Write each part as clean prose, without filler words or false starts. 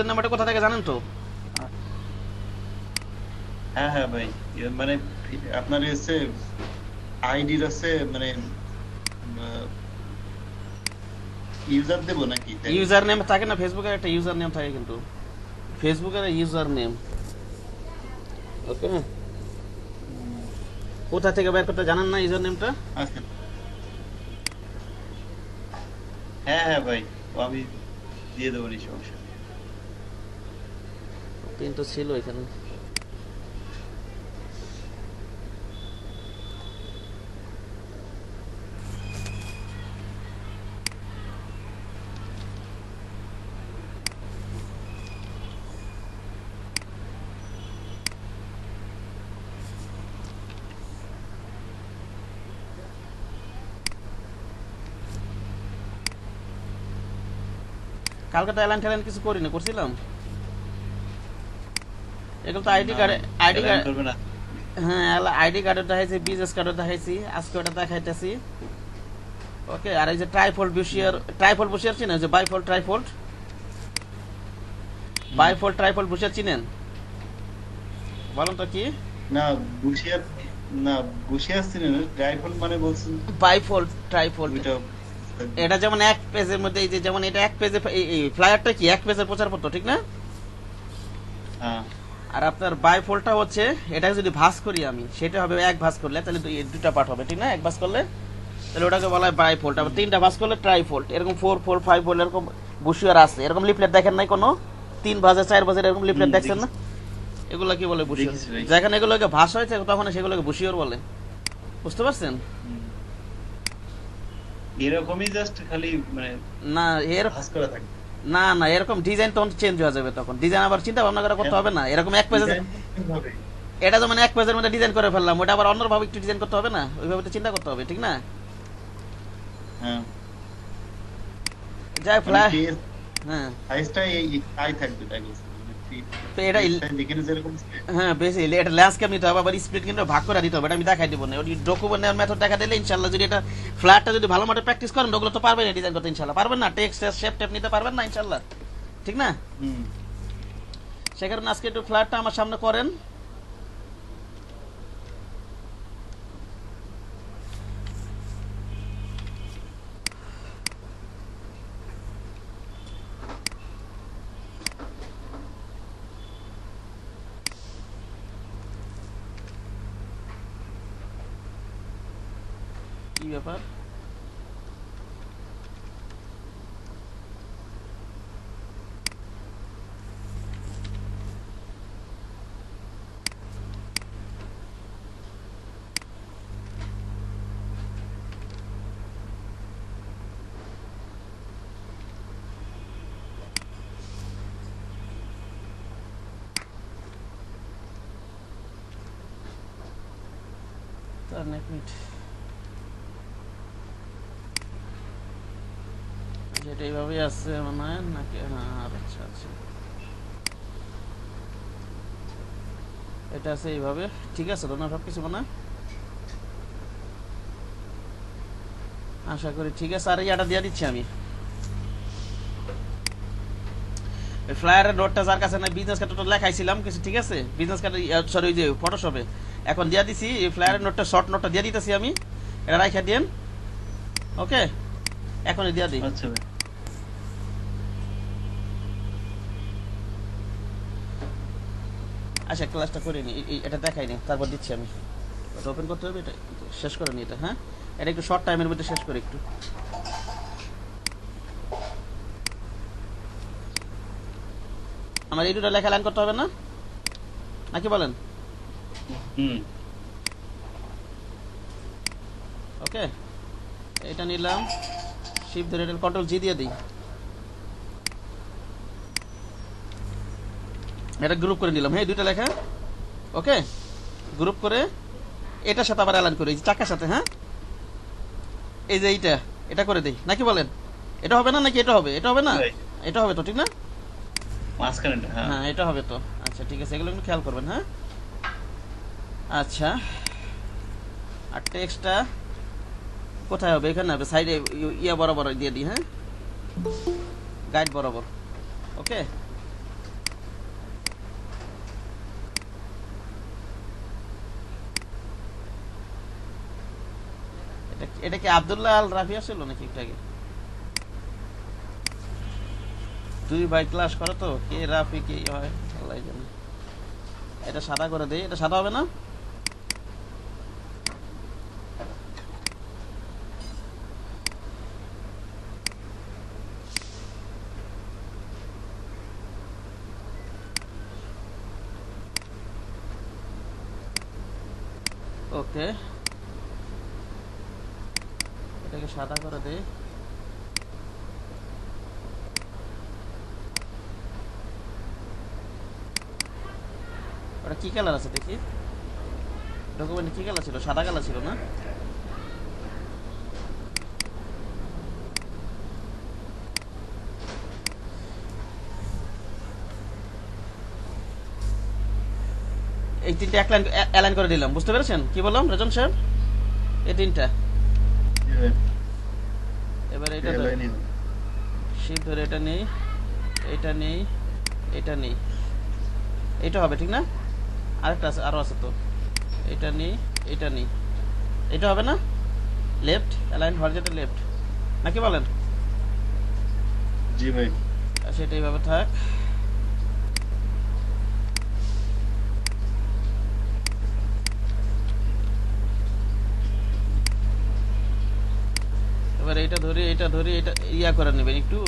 নাম্বারটা কোথা থেকে জানেন তো? হ্যাঁ হ্যাঁ ভাই, মানে আপনার হচ্ছে আইডির আছে মানে ইউজার দেবো নাকি তাই ইউজার বলছেন? নেম থাকে না, ফেসবুকের একটা ইউজার নেম থাকে, কিন্তু ফেসবুকের ইউজার নেম। ওকে, হুম, কোথা থেকে বের করতে জানেন না ইউজার নেমটা? আচ্ছা। হ্যাঁ হ্যাঁ ভাই, ও আমি দিয়ে দেবো নি, সমস্যা নেই। পিন তো ছিল এখানে। কালকে তো অ্যালান ট্যালান কিছু করি না, করছিলাম এগুলো তো আইডি না কার্ড। আইডি অ্যালাইন কার্ড, করবে না। হ্যাঁ আইডি কার্ডও দেখাইছি, বিজনেস কার্ডও দেখাইছি, আজকে ওটা দেখাইতেছি। ওকে, আর এই যে ট্রাইফোল্ড বুশিয়ার, ট্রাইফোল্ড বুশিয়ার চিনেন? যে বাইফোল্ড ট্রাইফোল্ড, হুম। বাইফোল্ড ট্রাইফোল্ড বুশিয়ার চিনেন? বলুন তো কি? না বুশিয়ার, না বুশিয়ার ছিলেন রাইফেল মানে বলছেন বাইফোল্ড ট্রাইফোল্ড, দুইটা। এটা যেমন এক পেজের মধ্যে, এই যে যেমন এটা এক পেজে, এই ফ্লায়ারটা কি এক পেজের প্রচারপত্র, ঠিক না? হ্যাঁ আর আপনার বাইফোল্ডটা হচ্ছে, এটা যদি ভাঁজ করি আমি, সেটা হবে এক ভাঁজ করলে, তাহলে দুইটা পার্ট হবে, ঠিক না? এক ভাঁজ করলে তাহলে ওটাকে বলা হয় বাইফোল্ড। আবার তিনটা ভাঁজ করলে ট্রাইফোল্ড। এরকম 4 4 5 4 এরকম বুশিয়ার আছে। এরকম লিফলেট দেখেন নাই কোনো? 3 ভাঁজে 4 ভাঁজের এরকম লিফলেট দেখছেন না? দেখেছি এগুলা কি বলে? বুশিয়ার। দেখেছি ভাই। যেখানে এগুলোকে ভাঁজ হয়েছে তখন সেগুলোকে বুশিয়ার বলে। বুঝতে পারছেন? হুম। এরকমই জাস্ট খালি মানে না এর, ভাঁজ করা থাকবে। না না, এরকম ডিজাইন তখন চেঞ্জ হয়ে যাবে, তখন ডিজাইন আবার চিন্তা ভাবনা করে করতে হবে না। এরকম এক পেজে, ডিজাইন ভাবে। এটা যেমন এক পেজের মধ্যে ডিজাইন করে ফেললাম, ওটা আবার অন্যভাবে একটু ডিজাইন করতে হবে না? ওইভাবে তো চিন্তা করতে হবে, ঠিক না? হ্যাঁ যাই মানে ফ্লাই, পেজ হ্যাঁ। সাইজটা এই তাই থাকবে তাই বলছেন, মানে তো এটা পেজ সাইজ এখানে যেরকম হ্যাঁ বেশি, এটা ল্যান্ডস্কেপ নিতে হবে, আবার স্প্লিট কিন্তু ভাগ করে দিতে হবে, এটা আমি দেখাই দিব না। ওই ডকুমেন্ট নেওয়ার মেথড দেখা দিলে ইনশাল্লাহ, যদি এটা ফ্ল্যাটটা যদি ভালো মতো প্র্যাকটিস করেন, ওগুলো তো পারবেন ডিজাইন করতে ইনশাল্লাহ। পারবেন না? টেক্সট শেপ টেপ নিতে পারবেন না ইনশাল্লাহ, ঠিক না? হুম। সে কারণে আজকে একটু ফ্ল্যাটটা আমার সামনে করেন। কি ব্যাপার? তার এক মিনিট, যেটা এইভাবেই আছে মনে হয় নাকি? হ্যাঁ আচ্ছা আচ্ছা, এটা আছে এইভাবে, ঠিক আছে তো না সব কিছু মনে হয়? আশা করি ঠিক আছে। আর ইয়াটা দিয়ে দিচ্ছি আমি, ফ্লায়ারের নোটটা যার কাছে নাই, বিজনেস কার্ডটা লেখাইছিলাম কিছু, ঠিক আছে? বিজনেস কার্ড, সরি ওই যে ফটোশপে এখন দিয়ে দিছি। এই ফ্লায়ারের নোটটা, শর্ট নোটটা দিয়ে দিতেছি আমি, এটা রাইখা দিন। ওকে, এখনই দিয়ে দিই। আচ্ছা ভাই। আচ্ছা ক্লাসটা করে নি, এটা দেখাই নি, তারপর দিচ্ছি আমি। এটা ওপেন করতে হবে, এটা শেষ করে নি এটা, হ্যাঁ? এটা একটু শর্ট টাইমের মধ্যে শেষ করি একটু। আমার এই দুটো লেখা লাইন করতে হবে না, নাকি বলেন? হুম। ওকে, এটা নিলাম, শিপ ধরে কন্ট্রোল জি দিয়ে দিই, এটা গ্রুপ করে নিলাম। হ্যাঁ দুইটা লেখা, ওকে গ্রুপ করে এটার সাথে আবার অ্যালাইন করি, এই যে চাকার সাথে, হ্যাঁ? এই যে এইটা, এটা করে দেই, নাকি বলেন? এটা হবে না নাকি? এটা হবে, এটা হবে না? ভাই এটা হবে তো, ঠিক না? মাঝখানে, হ্যাঁ। হ্যাঁ এটা হবে তো। আচ্ছা ঠিক আছে, এগুলো একটু খেয়াল করবেন, হ্যাঁ? আচ্ছা, আর টেক্সটটা কোথায় হবে? এখানে হবে, সাইডে ইয়া বরাবর দিয়ে দিই, হ্যাঁ, গাইড বরাবর। ওকে, এটা কি আব্দুল্লাহ আল রাফিয়া ছিল নাকি একটু আগে? দুই ভাই ক্লাস করে তো, কে রাফি কে হয় আল্লাহ জানে। এটা সাদা করে দেই, এটা সাদা হবে না? ওকে, এটাকে সাদা করে দেই। ওটা কি কালার আছে দেখি, ডকুমেন্টে কি কালার ছিল? সাদা কালার ছিল না? এই তিনটা এক লাইন অ্যালাইন করে দিলাম, বুঝতে পেরেছেন কি বললাম রেজন সাহেব? এই তিনটা এবার এটা শিপ ধরে এটা নেই, এটা নেই, এটা নেই, এটা হবে ঠিক না? আরেকটা আছে, আরো আছে তো, এটা নেই, এটা নেই, এটা হবে না? লেফট অ্যালাইন হরিজন্টাল লেফট নাকি বলেন? জি ভাই। সেটা এইভাবে থাক। এবার এটা ধরি, এটা ধরি, এটা ইয়া করে নেবেন একটু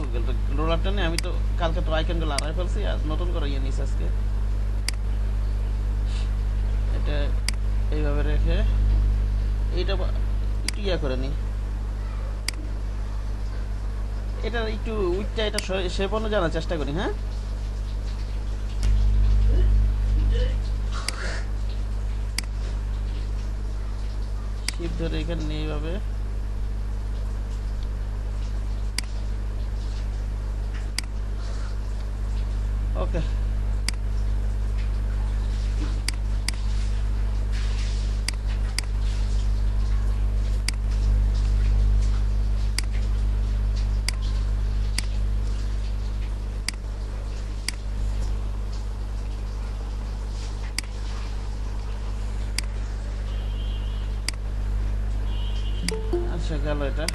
রোলারটা নিয়ে। আমি তো কালকে তো আইকনগুলো আড়াই ফেলছি, আর নতুন করে ইয়ে নিয়েছি আজকে। এটা এইভাবে রেখে এইটা একটু ইয়া করে নিই, এটা একটু উইটটা এটা সে পণ্য জানার চেষ্টা করি। হ্যাঁ, শিপ ধরে এখানে নিয়ে এইভাবে ওকে। আচ্ছা গেল এটা।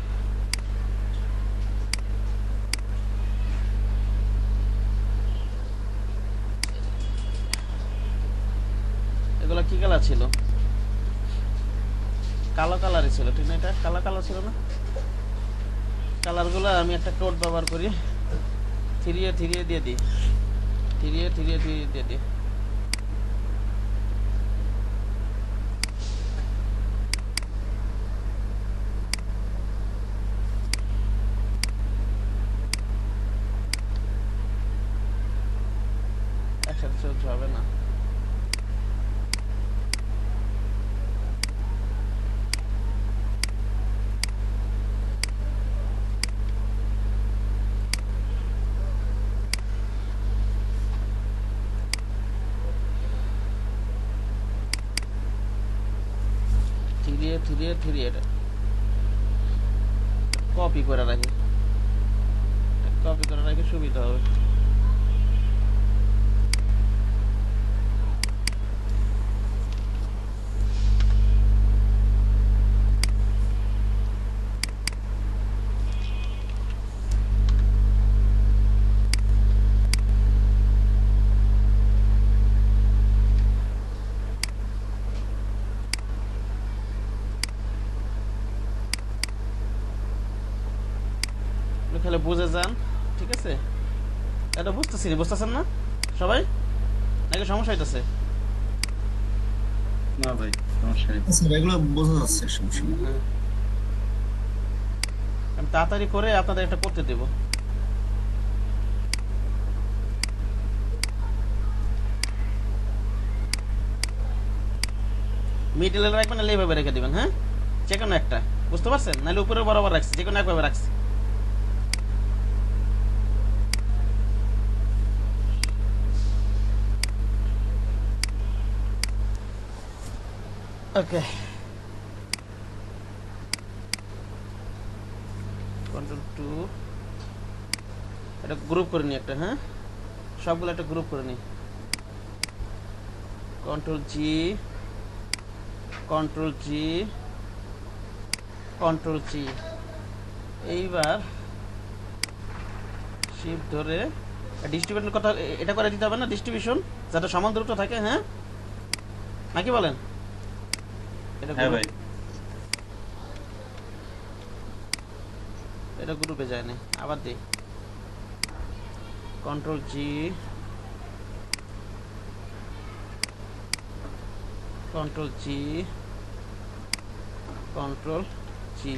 এগুলো কি কালার ছিল? কালো কালারই ছিল ঠিক না? এটা কালো কালার ছিল না? কালারগুলো আমি একটা কোড ব্যবহার করি, থ্রিয়ে থ্রিয়ে দিয়ে দিই, থ্রিয়ে থ্রিয়ে থ্রিয়ে দিয়ে দিই। একসাথে চলতে হবে না। থ্রিয়ে থ্রিয়ে থ্রিয়ে এটা কপি করে রাখি, কপি করে রাখি সুবিধা হবে। খেলে বুঝে যান, ঠিক আছে? এটা বুঝতেছি, বুঝতেছেন না সবাই নাকি সমস্যা হইতেছে? না ভাই সমস্যা নেই। আচ্ছা এগুলো বোঝা যাচ্ছে, সমস্যা নেই। হ্যাঁ, আমি তাড়াতাড়ি করে আপনাদের এটা করতে দেব। মিডলে রাখবেন, নাহলে এইভাবে রেখে দিবেন। হ্যাঁ, যে কোনো একটা, বুঝতে পারছেন? নাহলে উপরে বরাবর রাখছি, যে কোনো একভাবে রাখছি। ওকে, কন্ট্রোল টু, এটা গ্রুপ করে নি একটা। হ্যাঁ, সবগুলো একটা গ্রুপ করে নি। Control G, control G, control C. এইবার শিফট ধরে ডিস্ট্রিবিউশন কথা এটা করে দিতে হবে না, ডিস্ট্রিবিউশন যাতে সমান দ্রুত থাকে, হ্যাঁ নাকি বলেন? এটা হ্যাঁ ভাই এটা গ্রুপে যায় না, আবার দিই control G, control G, control জি।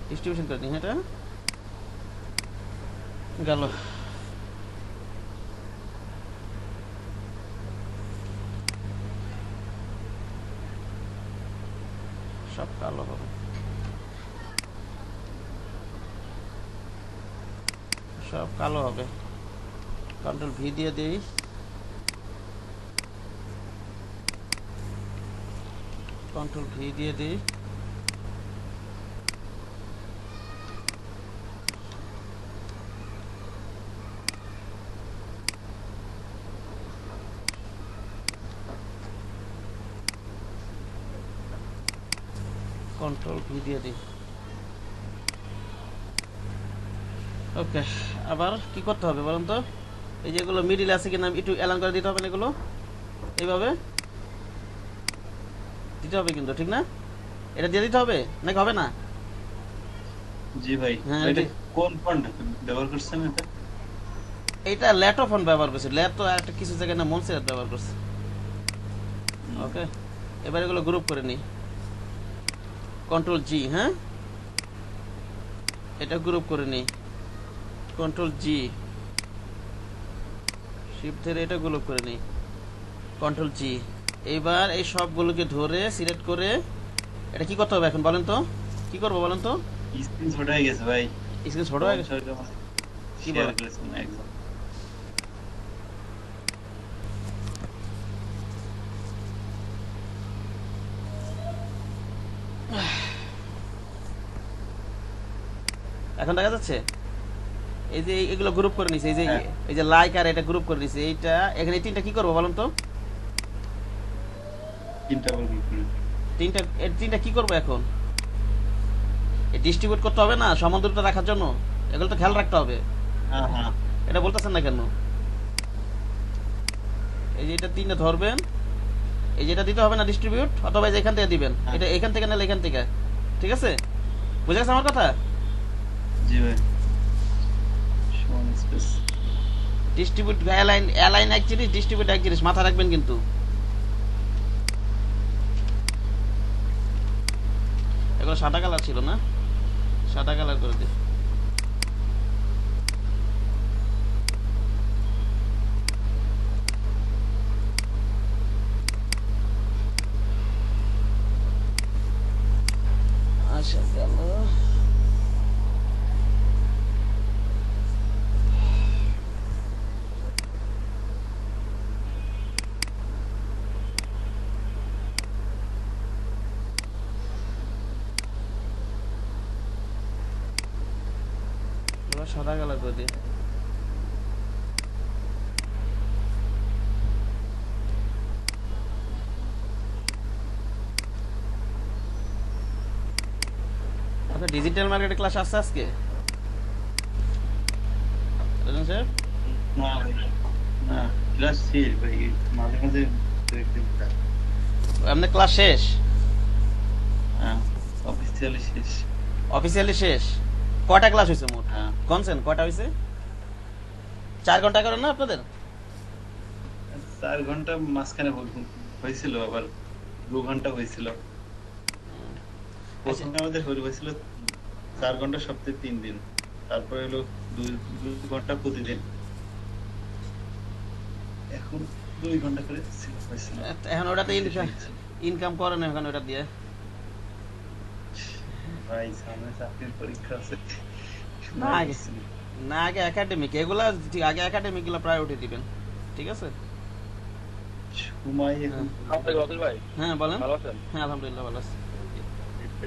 ডিস্ট্রিবিউশন করে দিই, হ্যাঁ এটা গেল। সব কালো হবে, সব কালো হবে। কন্ট্রোল ভি দিয়ে দিই, কন্ট্রোল ভি দিয়ে দিই, কন্ট্রোল ভি দিয়ে দিই। ওকে, আবার কি করতে হবে বলুন তো? এই যেগুলো মিডিল আছে কিনা একটু অ্যালাইন করে দিতে হবে না, এগুলো এইভাবে দিতে হবে কিন্তু, ঠিক না? এটা দিয়ে দিতে হবে নাকি হবে না? জি ভাই। হ্যাঁ, এটা কোন ফন্ট ব্যবহার করছেন এটা? এইটা ল্যাটো ফন্ট ব্যবহার করছি, ল্যাট তো একটা কিছু জায়গায় না মনসেরাত ব্যবহার করছি। ওকে, এবার এগুলো গ্রুপ করে নিই, কন্ট্রোল জি, হ্যাঁ এটা গ্রুপ করে নিই, কন্ট্রোল জি, শিফট ধরে এটা গ্রুপ করে নিই, কন্ট্রোল জি। এইবার এই সবগুলোকে ধরে সিলেক্ট করে এটা কি করতে হবে এখন বলেন তো? কি করবো বলেন তো? স্ক্রিন ছোট হয়ে গেছে ভাই। স্ক্রিন ছোট হয়ে গেছে, কি শেয়ার বলেন? করেছেন একদম। এখন দেখা যাচ্ছে? এই যে এগুলো গ্রুপ করে নিছে, এই যে হ্যাঁ। এই যে লাইক আর এটা গ্রুপ করে নিছে, এইটা এখানে এই তিনটা কি করবো বলেন তো? তিনটা আবার গ্রুপ করে। তিনটা কি করবো এখন? ডিস্ট্রিবিউট করতে হবে না সমান দূরত্ব রাখার জন্য, এগুলো তো খেয়াল রাখতে হবে। হ্যাঁ হ্যাঁ এটা বলতেছেন না কেন? এই যে এটা তিনটা ধরবেন, এই যেটা দিতে হবে না ডিস্ট্রিবিউট, অথবা এই যে এখান থেকে দিবেন, হ্যাঁ। এটা এখান থেকে নাহলে এখান থেকে, ঠিক আছে? বুঝে গেছে আমার কথা? জি ভাই। সমান স্পেস। ডিস্ট্রিবিউট অ্যালাইন, অ্যালাইন এক জিনিস, ডিস্ট্রিবিউট এক জিনিস, মাথা রাখবেন কিন্তু। এগুলো সাদা কালার ছিল না, সাদা কালার করে দিই। আচ্ছা গেল। এবার সাদা কালার করে দিই। আপনার ডিজিটাল মার্কেটিং ক্লাস আসছে আজকে রাজন স্যার? না ভাই, না ক্লাস শেষ ভাই, মাঝে মাঝে দু একদিন ক্লাস। আপনার ক্লাস শেষ? হ্যাঁ অফিসিয়ালি শেষ। অফিসিয়ালি শেষ? কয়টা ক্লাস হয়েছে মোট? হ্যাঁ কনসেন কয়টা হয়েছে? 4 ঘন্টা করেন না আপনাদের? 4 ঘন্টা মাঝখানে হয়েছিল, আবার 2 ঘন্টা হয়েছিল। প্রথমে আমাদের হয়েছিল 4 ঘন্টা সপ্তাহে 3 দিন, তারপরে হলো 2 ঘন্টা প্রতিদিন, এখন 2 ঘন্টা করে হয়েছিল। এখন ওটাতে ইনকাম করেন এখন ওটা দিয়ে? ভাই সামনে চাকরির পরীক্ষা আছে। না আগে, না আগে একাডেমিক এগুলা, আগে একাডেমিক গুলা প্রায়োরিটি দিবেন, ঠিক আছে? সময় এখন ভাই হ্যাঁ বলেন। ভালো আছেন? হ্যাঁ আলহামদুলিল্লাহ ভালো আছি।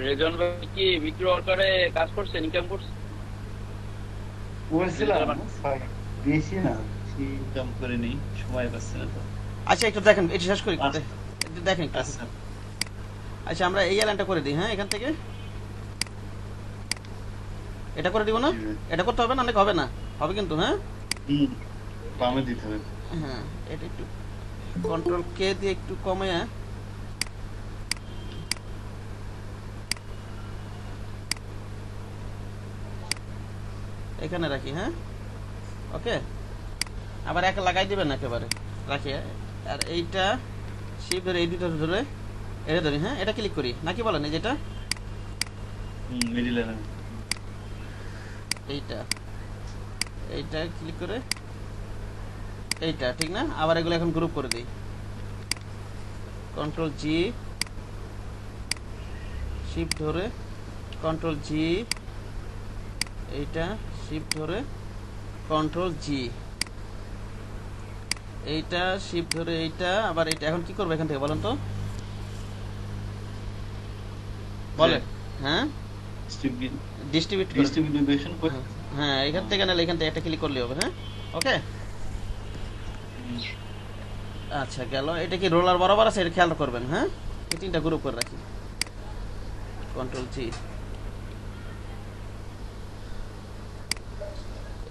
রেজন ভাই কি বিক্রি ওয়ার্কারে কাজ করছেন, ইনকাম করছেন? বলছিলাম বেশি না, বেশি ইনকাম করে নেই, সময় পাচ্ছে না তো। আচ্ছা একটু দেখেন, এটা শেষ করি, আচ্ছা। একটু দেখেন একটু। আচ্ছা আচ্ছা আমরা এই লাইনটা করে দিই, হ্যাঁ এখান থেকে এটা করে দিব না, জি ভাই। এটা করতে হবে না, অনেক হবে না, হবে কিন্তু, হ্যাঁ বামে দিতে হবে। হ্যাঁ এটা একটু কন্ট্রোল কে দিয়ে একটু কমে, এখানে রাখি, হ্যাঁ ওকে। আবার একা লাগাই দিবেন একেবারে রাখি, আর এইটা শিপ ধরে এই দুটো ধরে এটা ধরি, হ্যাঁ এটা ক্লিক করি নাকি বলেন, এই যেটা মিডিলে না। এইটা এইটা ক্লিক করে এইটা, ঠিক না? আবার এগুলো এখন গ্রুপ করে দিই, কন্ট্রোল জি, শিফট ধরে কন্ট্রোল জি, এইটা শিফট ধরে কন্ট্রোল জি, এইটা শিফট ধরে এইটা, আবার এইটা। এখন কি করবো এখান থেকে বলেন তো, বলেন। হ্যাঁ ডিস্ট্রিবিউশন করে। হ্যাঁ এখান থেকে নাহলে এখান থেকে একটা ক্লিক করলে হবে, হ্যাঁ ওকে। আচ্ছা গেল, এটা কি রোলার বরাবর আছে, এটা খেয়াল করবেন, হ্যাঁ এই তিনটা গ্রুপ করে রাখি, কন্ট্রোল জি,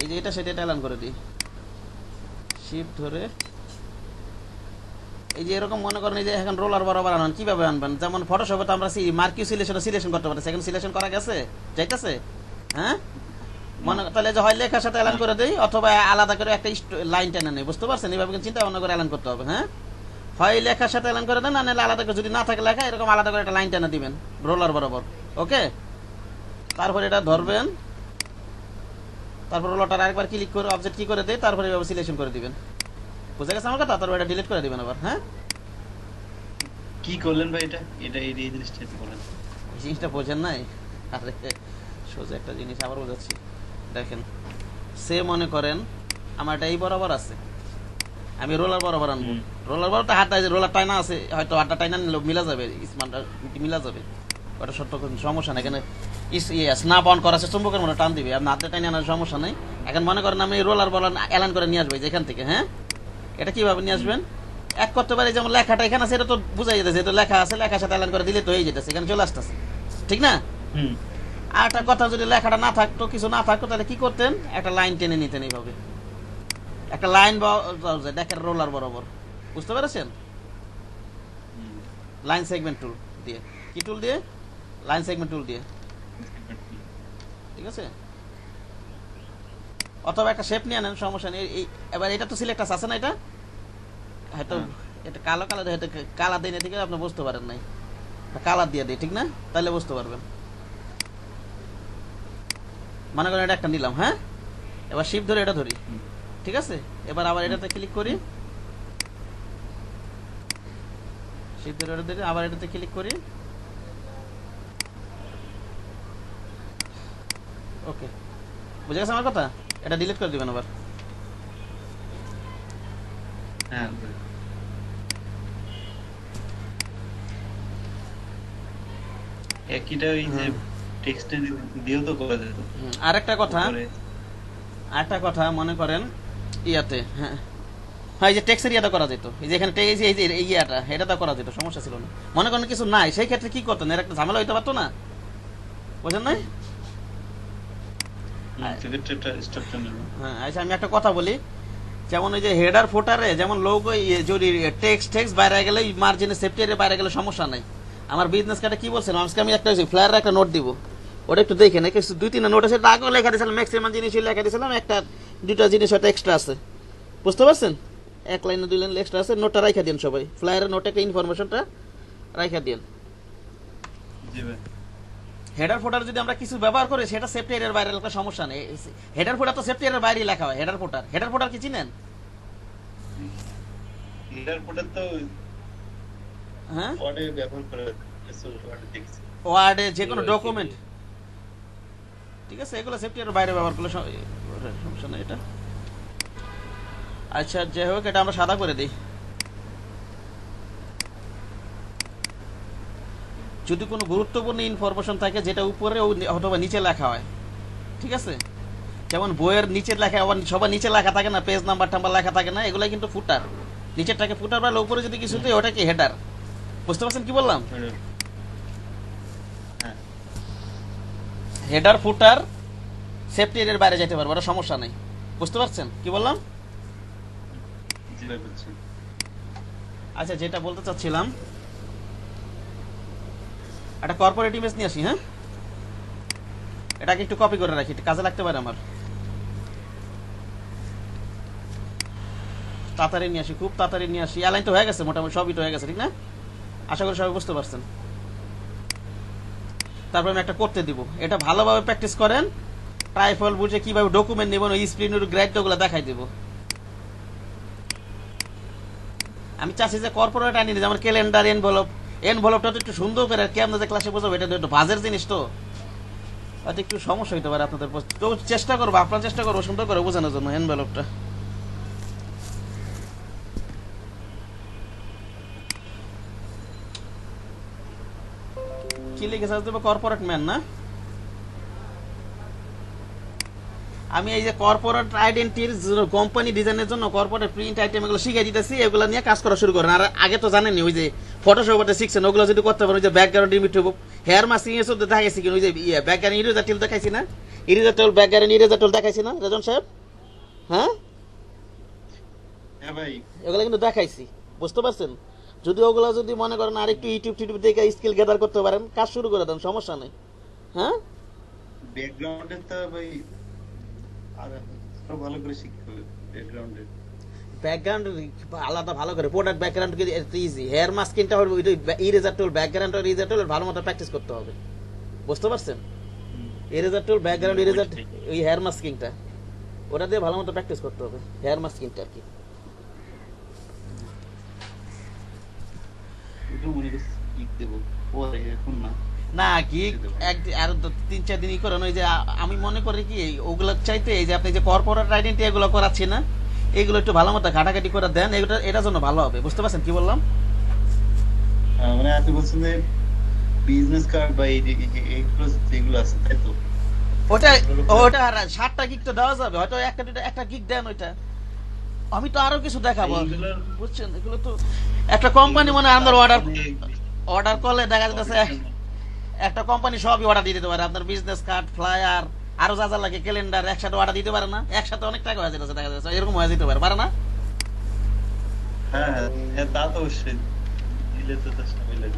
এই যে এটা সেটা এটা এলান করে দিই, শিফট ধরে এই যে এরকম মনে করেন, এই যে এখন রোলার বরাবর আনবেন, কিভাবে আনবেন, যেমন ফটোশপে তো আমরা মার্কিউ সিলেকশন করতে পারি, সেখানে সিলেকশন করা গেছে, যাইতেছে, হ্যাঁ মনে তাহলে যে হয় লেখার সাথে এলান করে দেই, অথবা আলাদা করে একটা লাইন টেনে নেই, বুঝতে পারছেন? এইভাবে কিন্তু চিন্তা ভাবনা করে এলান করতে হবে, হ্যাঁ হয় লেখার সাথে এলান করে দেন, না নাহলে আলাদা করে, যদি না থাকে লেখা এরকম আলাদা করে একটা লাইন টেনে দিবেন রোলার বরাবর, ওকে। তারপরে এটা ধরবেন, তারপর রোলারটা আরেকবার ক্লিক করে অবজেক্ট কি করে দেয়, তারপরে এভাবে সিলেকশন করে দিবেন, বুঝা গেছে আমার কথা? তারপর এটা ডিলিট করে দিবেন আবার, হ্যাঁ। কি করলেন ভাই এটা? এটা এই জিনিসটা একটু বলেন। জিনিসটা বোঝেন নাই? আরে সোজা একটা জিনিস আবার বোঝাচ্ছি, দেখেন সে মনে করেন আমার এটা এই বরাবর আছে, আমি রোলার বরাবর আনবো, রোলার বরাবর তো হাতটা, রোলার টাইনা আছে, হয়তো হাতটা টাইনা নিলে মিলা যাবে, স্মার্টটা মিলা যাবে, ওটা সত্য কোনো সমস্যা নেই, এখানে স্নাপ অন করা আছে, চুম্বকের মনে টান দিবে, আপনার হাতে টাইনা আনার সমস্যা নেই। এখন মনে করেন আমি রোলার বলার এলান করে নিয়ে আসবো যেখান থেকে, হ্যাঁ এটা কিভাবে নিয়ে আসবেন, এক করতে পারি, যেমন লেখাটা এখানে আছে, এটা তো বুঝাই যেতেছে, এটা লেখা আছে, লেখার সাথে এলান করে দিলে তো হয়ে যেতেছে, এখানে চলে আসতেছে, ঠিক না? আর একটা কথা, যদি লেখাটা না থাকতো, কিছু না থাকতো, তাহলে কি করতেন, একটা লাইন টেনে নিতেন এইভাবে, একটা লাইন দেখেন রোলার বরাবর, বুঝতে পেরেছেন? লাইন সেগমেন্ট টুল দিয়ে, কি টুল দিয়ে? লাইন সেগমেন্ট টুল দিয়ে, ঠিক আছে। অথবা একটা শেপ নিয়ে আনেন, সমস্যা নেই। এবার এটা তো সিলেক্ট আছে না, এটা হয়তো এটা কালো কালার, হয়তো কালার দিয়ে থেকে আপনি বুঝতে পারেন নাই, কালার দিয়ে দিই, ঠিক না? তাহলে বুঝতে পারবেন। মনে করেন এটা একটা নিলাম, হ্যাঁ এবার শিফট ধরে এটা ধরি, ঠিক আছে। এবার আবার এটাতে ক্লিক করি, শিফট ধরে এটা ধরি, আবার এটাতে ক্লিক করি, ওকে, বুঝে গেছে আমার কথা? এটা ডিলিট করে দিবেন আবার, হ্যাঁ একইটা ওই যে টেক্সটে দিয়েও তো করা যেত। আরেকটা কথা মনে করেন ইয়াতে, হ্যাঁ হ্যাঁ এই যে টেক্সের ইয়াটা করা যেত, এই যে এখানে এই যে এই ইয়াটা এটা তো করা যেত, সমস্যা ছিল না। মনে করেন কিছু নাই, সেই ক্ষেত্রে কি করতেন, এর একটা ঝামেলা হইতে পারতো না, বুঝেন নাই? হ্যাঁ আচ্ছা আমি একটা কথা বলি, যেমন ওই যে হেডার ফোটারে যেমন লোগো, যদি টেক্সট বাইরে গেলে, মার্জিনে সেফটির বাইরে গেলে সমস্যা নাই। আমার বিজনেস কার্ডে কি বলছিলাম, আজকে আমি একটা ফ্লায়ারের একটা নোট দিব, ওটা একটু দেখে নাকি 2-3 নোট আছে, আগেও লেখা দিয়েছিলাম, ম্যাক্সিমাম জিনিসই লেখা দিয়েছিলাম, একটা দুটা জিনিস হয়তো এক্সট্রা আছে, বুঝতে পারছেন? 1 লাইনে 2 লাইন এক্সট্রা আছে, নোটটা রাখা দিন সবাই, ফ্লায়ারের নোটে একটা ইনফরমেশনটা রাখা দিন। হেডার ফোটার যদি আমরা কিছু ব্যবহার করি, সেটা সেফটি এরিয়ার বাইরে লেখা সমস্যা নেই, হেডার ফোটার তো সেফটি এরিয়ার বাইরে লেখা হয়। হেডার ফোটার কি চিনেন? হেডার ফোটার তো হ্যাঁ ওয়ার্ডে ব্যবহার করে, ওয়ার্ডে যে কোনো ডকুমেন্ট, ঠিক আছে, এগুলো সেফটি এরিয়ার বাইরে ব্যবহার করলে সমস্যা নেই এটা। আচ্ছা যাই হোক, এটা আমরা সাদা করে দিই। যদি কোনো গুরুত্বপূর্ণ ইনফরমেশন থাকে যেটা উপরে অথবা নিচে লেখা হয়, ঠিক আছে, যেমন বইয়ের নিচে লেখা, আবার সবার নিচে লেখা থাকে না, পেজ নাম্বার টাম্বার লেখা থাকে না, এগুলাই কিন্তু ফুটার। নিচেরটাকে ফুটার বলে, উপরে যদি কিছু দিই ওটা কি হেডার। বুঝতে পারছেন কি বললাম? হ্যাঁ হেডার ফুটার সেফটি এর বাইরে যেতে পারবে, ওটা সমস্যা নেই। বুঝতে পারছেন কি বললাম? জি ভাই বুঝছি। আচ্ছা, যেটা বলতে চাচ্ছিলাম, একটা কর্পোরেট ইমেজ নিয়ে আসি। হ্যাঁ, এটাকে একটু কপি করে রাখি, এটা কাজে লাগতে পারে আমার। তাড়াতাড়ি নিয়ে আসি, খুব তাড়াতাড়ি নিয়ে আসি। অ্যালাইন তো হয়ে গেছে, মোটামুটি সবই তো হয়ে গেছে, ঠিক না? আশা করি সবাই বুঝতে পারছেন। তারপর আমি একটা করতে দিব, এটা ভালোভাবে প্র্যাকটিস করেন। ট্রাইফল বুঝে কিভাবে ডকুমেন্ট নেবেন, ওই স্ক্রিনের গ্রাইডগুলো দেখাই দেব। আমি চাচ্ছি যে কর্পোরেট আনি, যেমন ক্যালেন্ডার, এনভেলপটা তো একটু সুন্দর করে, কি আপনাদের ক্লাসে বোঝাবো, এটা তো একটু বাজের জিনিস, তো হয়তো একটু সমস্যা হইতে পারে আপনাদের। তো চেষ্টা করবো, আপনার চেষ্টা করবো সুন্দর করে বোঝানোর জন্য এনভেলপটা। কি লিখেছে দেবো? কর্পোরেট ম্যান না? আমি এই যে কর্পোরেট আইডেন্টিটির কোম্পানি ডিজাইনের জন্য কর্পোরেট প্রিন্ট আইটেম এগুলো শিখিয়ে দিতেছি, এগুলো নিয়ে কাজ করা শুরু করেন। আর আগে তো জানেননি, ওই যে ফটোশপে শিখছেন, ওগুলো যদি করতে পারেন, ওই যে ব্যাকগ্রাউন্ড ইমিট হেয়ার মাস্কিং এর সাথে দেখাইছি কিনা, ওই যে ব্যাকগ্রাউন্ড ইরেজার টুল দেখাইছি না, ইরেজার টুল, ব্যাকগ্রাউন্ড ইরেজার টুল দেখাইছি না রাজন সাহেব? হ্যাঁ হ্যাঁ ভাই এগুলো কিন্তু দেখাইছি, বুঝতে পারছেন? যদি ওগুলো যদি মনে করেন আর একটু ইউটিউব টিউব দেখে স্কিল গ্যাদার করতে পারেন, কাজ শুরু করে দেন, সমস্যা নেই। হ্যাঁ, ব্যাকগ্রাউন্ডে তো ভাই আর আরো ভালো করে শিখতে হবে ব্যাকগ্রাউন্ডে। ব্যাকগ্রাউন্ড আলাদা ভালো করে, প্রোডাক্ট ব্যাকগ্রাউন্ড ইজি, হেয়ার মাস্কিংটা হবে, ইরেজার টুল, ব্যাকগ্রাউন্ড আর ইরেজার টুল ভালো মতো প্র্যাকটিস করতে হবে। বুঝতে পারছেন? ইরেজার টুল, ব্যাকগ্রাউন্ড ইরেজার, ওই হেয়ার মাস্কিংটা ওটা দিয়ে ভালো মতো প্র্যাকটিস করতে হবে, হেয়ার মাস্কিংটা আর কি। ওটা মনে করছি শিখ দেবো পরে, এখন না। না কি আর 3-4 দিনই করেন। ওই যে আমি মনে করি কি, ওগুলো চাইতে এই যে আপনি যে কর্পোরেট আইডেন্টি এগুলো করাচ্ছি না, এগুলো একটু ভালো মতো ঘাটাঘাটি করে দেন, এটার জন্য ভালো হবে। বুঝতে পারছেন কি বললাম? মানে আপনি বলছেন যে বিজনেস কার্ড বা এইগুলো যেগুলো আছে তাই তো? ওটা ওটা 7টা গিগ তো দেওয়া যাবে, হয়তো একটা গিগ দেন ওইটা, আমি তো আরো কিছু দেখাবো। এইগুলোর বুঝছেন, এগুলো তো একটা কোম্পানি মনে হয় আপনার অর্ডার করলে দেখা যাচ্ছে একটা কোম্পানি সবই অর্ডার দিয়ে দিতে পারে, আপনার বিজনেস কার্ড, ফ্লায়ার, আরো যা যা লাগে, ক্যালেন্ডার একসাথে অর্ডার দিতে পারে না? একসাথে অনেক টাকা হয়ে যেতেছে, দেখা যাচ্ছে এরকম হয়ে যেতে পারে না? হ্যাঁ হ্যাঁ হ্যাঁ, তা তো অবশ্যই দিলে তো চেষ্টা করলে।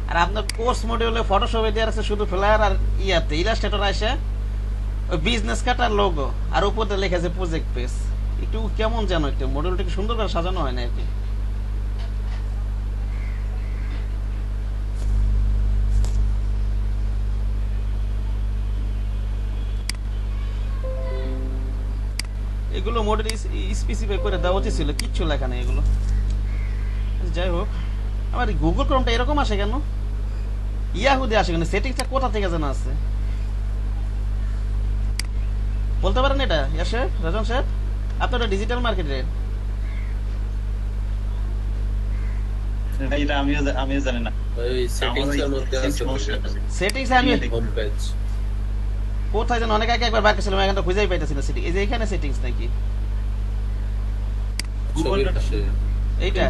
আর আপনার কোর্স মডিউলে ফটোশপে দেওয়া আছে শুধু ফ্লায়ার আর ইয়াতে ইলাস্ট্রেটর আসে, ওই বিজনেস কার্ড আর লোগো, আর উপরে লেখা আছে প্রজেক্ট পেজ। একটু কেমন যেন একটু মডিউলটাকে সুন্দর করে সাজানো হয় না আর কি। এগুলো মডেল স্পেসিফাই করে দেওয়া উচিত ছিল, কিচ্ছু লেখা নেই এগুলো। যাই হোক, আমার গুগল ক্রোমটা এরকম আসে কেন, ইয়াহুদে আসে কেন, সেটিংসটা কোথা থেকে যেন আছে, বলতে পারেন এটা আসে রাজন সাহেব? আপনার ডিজিটাল মার্কেটের এটা আমিও জানি না। ওই সেটিংস এর মধ্যে আছে সেটিংস আমি হোম পেজ। কোথায় যেন অনেক আগে একবার বাকি ছিলাম, এখন তো খুঁজেই পাইতেছি না সেটিং। এই যে এখানে সেটিংস নাকি ছবির পাশে এইটা?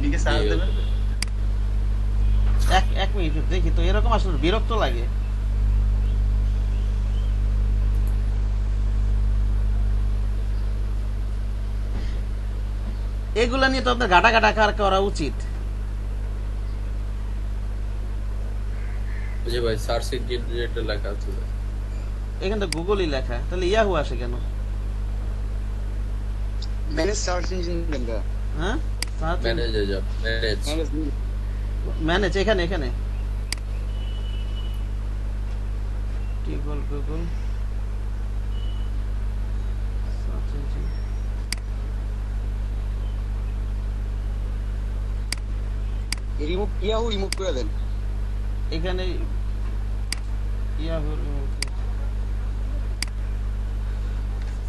লিখে সার্চ দেবেন। এক মিনিট দেখি তো, এরকম আসলে বিরক্ত লাগে। এগুলা নিয়ে তো আপনার ঘাটা ঘাটা করা উচিত। ওই যে ভাই সার্চ ইঞ্জিন যেটা লেখা আছে এখানে তো গুগলই লেখা, তাহলে ইয়াহু আসে কেন? मैनेज सर्च इंजन बंदा হ্যাঁ, ম্যানেজে যাব ম্যানেজ ম্যানেজ এখানে এখানে Google Google search engine. Remove किया हो रिमूव कर देन এখানে ইয়াহু।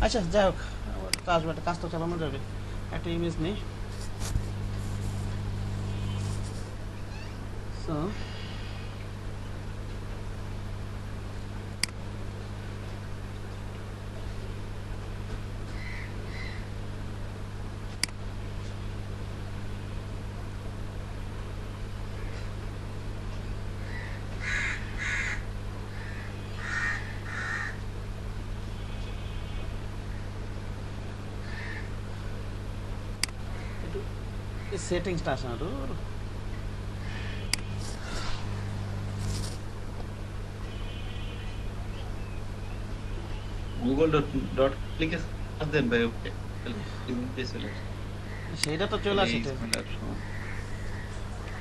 আচ্ছা যাই হোক, আমার তো আসবে, একটা কাজ তো চালানো যাবে। একটা ইমেজ নেই। So এই সেটিংসটা আসে না দূর। গুগল ডট ক্লিকে দেন ভাই, ওকে চলে সেইটা তো চলে আসে।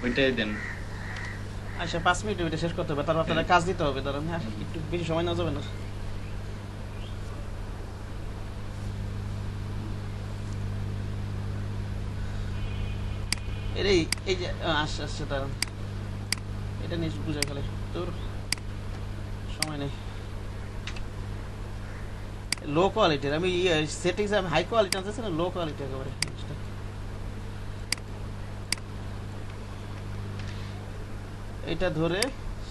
ওইটাই দেন। আচ্ছা 5 মিনিট এটা শেষ করতে হবে, তারপর আপনারা কাজ দিতে হবে। দাঁড়ান, হ্যাঁ একটু বেশি সময় না যাবে না। এই যে আসছে আসছে, দাঁড়ান এটা নিয়ে বুঝে ফেলে, তোর সময় নেই। লো কোয়ালিটির আমি সেটিংস আমি হাই কোয়ালিটি আনতেছি না, লো কোয়ালিটি একেবারে। এটা ধরে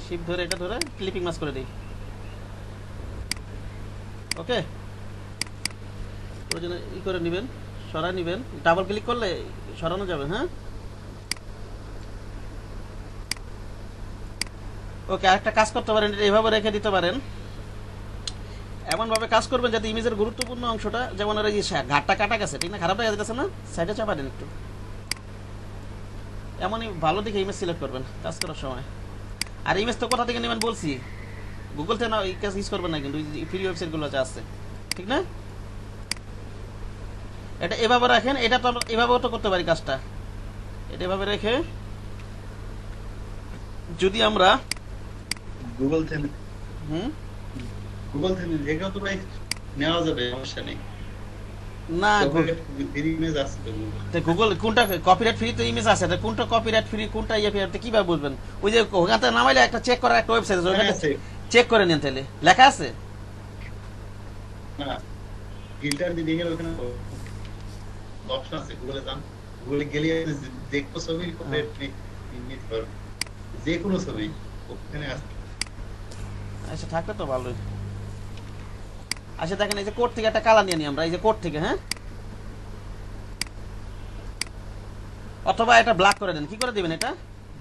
শিপ ধরে এটা ধরে ক্লিপিং মাস করে দিই। ওকে, ওই জন্য ই করে নেবেন, সরাই নেবেন, ডাবল ক্লিক করলে সরানো যাবে। হ্যাঁ ওকে, আরেকটা কাজ করতে পারেন, এটা এইভাবে রেখে দিতে পারেন। এমনভাবে কাজ করবেন যাতে ইমেজের গুরুত্বপূর্ণ অংশটা, যেমন ওর এই ঘাটটা কাটা গেছে, ঠিক না, খারাপ দেখা যাচ্ছে না, সাইডে চাপা দেন একটু। এমনই ভালো দেখে ইমেজ সিলেক্ট করবেন কাজ করার সময়। আর ইমেজ তো কোথা থেকে নেবেন বলছি, গুগল থেকে না, এই কাজ ইউজ করবেন না কিন্তু ফ্রি ওয়েবসাইটগুলো যা আছে, ঠিক না। এটা এভাবে রাখেন, এটা তো আমরা এভাবেও তো করতে পারি কাজটা। এটা এভাবে রেখে যদি আমরা গুগল থেকে হুম গুগল থেকে এটাও তো ভাই নেওয়া যাবে, সমস্যা নেই। না ফ্রি ইমেজ আছে তো গুগল। গুগল কোনটা কপিরাইট ফ্রি তো ইমেজ আছে, তা কোনটা কপিরাইট ফ্রি কোনটা ইয়ে ফ্রি কিভাবে বুঝবেন? ওই যে ওখান থেকে নামাইলে একটা চেক করার একটা ওয়েবসাইট আছে, ওখানে চেক করে নেন, তাহলে লেখা আছে না, ফিল্টার দিয়ে দেখে ওখানে অপশন আছে, গুগলে যান, গুগলে গেলে যে কোনো ছবি কপিরাইট নিতে পারবেন, যে কোনো ছবি ওখানে আছে। আচ্ছা থাকলে তো ভালোই। আচ্ছা দেখেন, এই যে কোড থেকে একটা কালার নিয়ে নিই আমরা, এই যে কোড থেকে, হ্যাঁ, অথবা এটা ব্ল্যাক করে দেন। কি করে দিবেন এটা?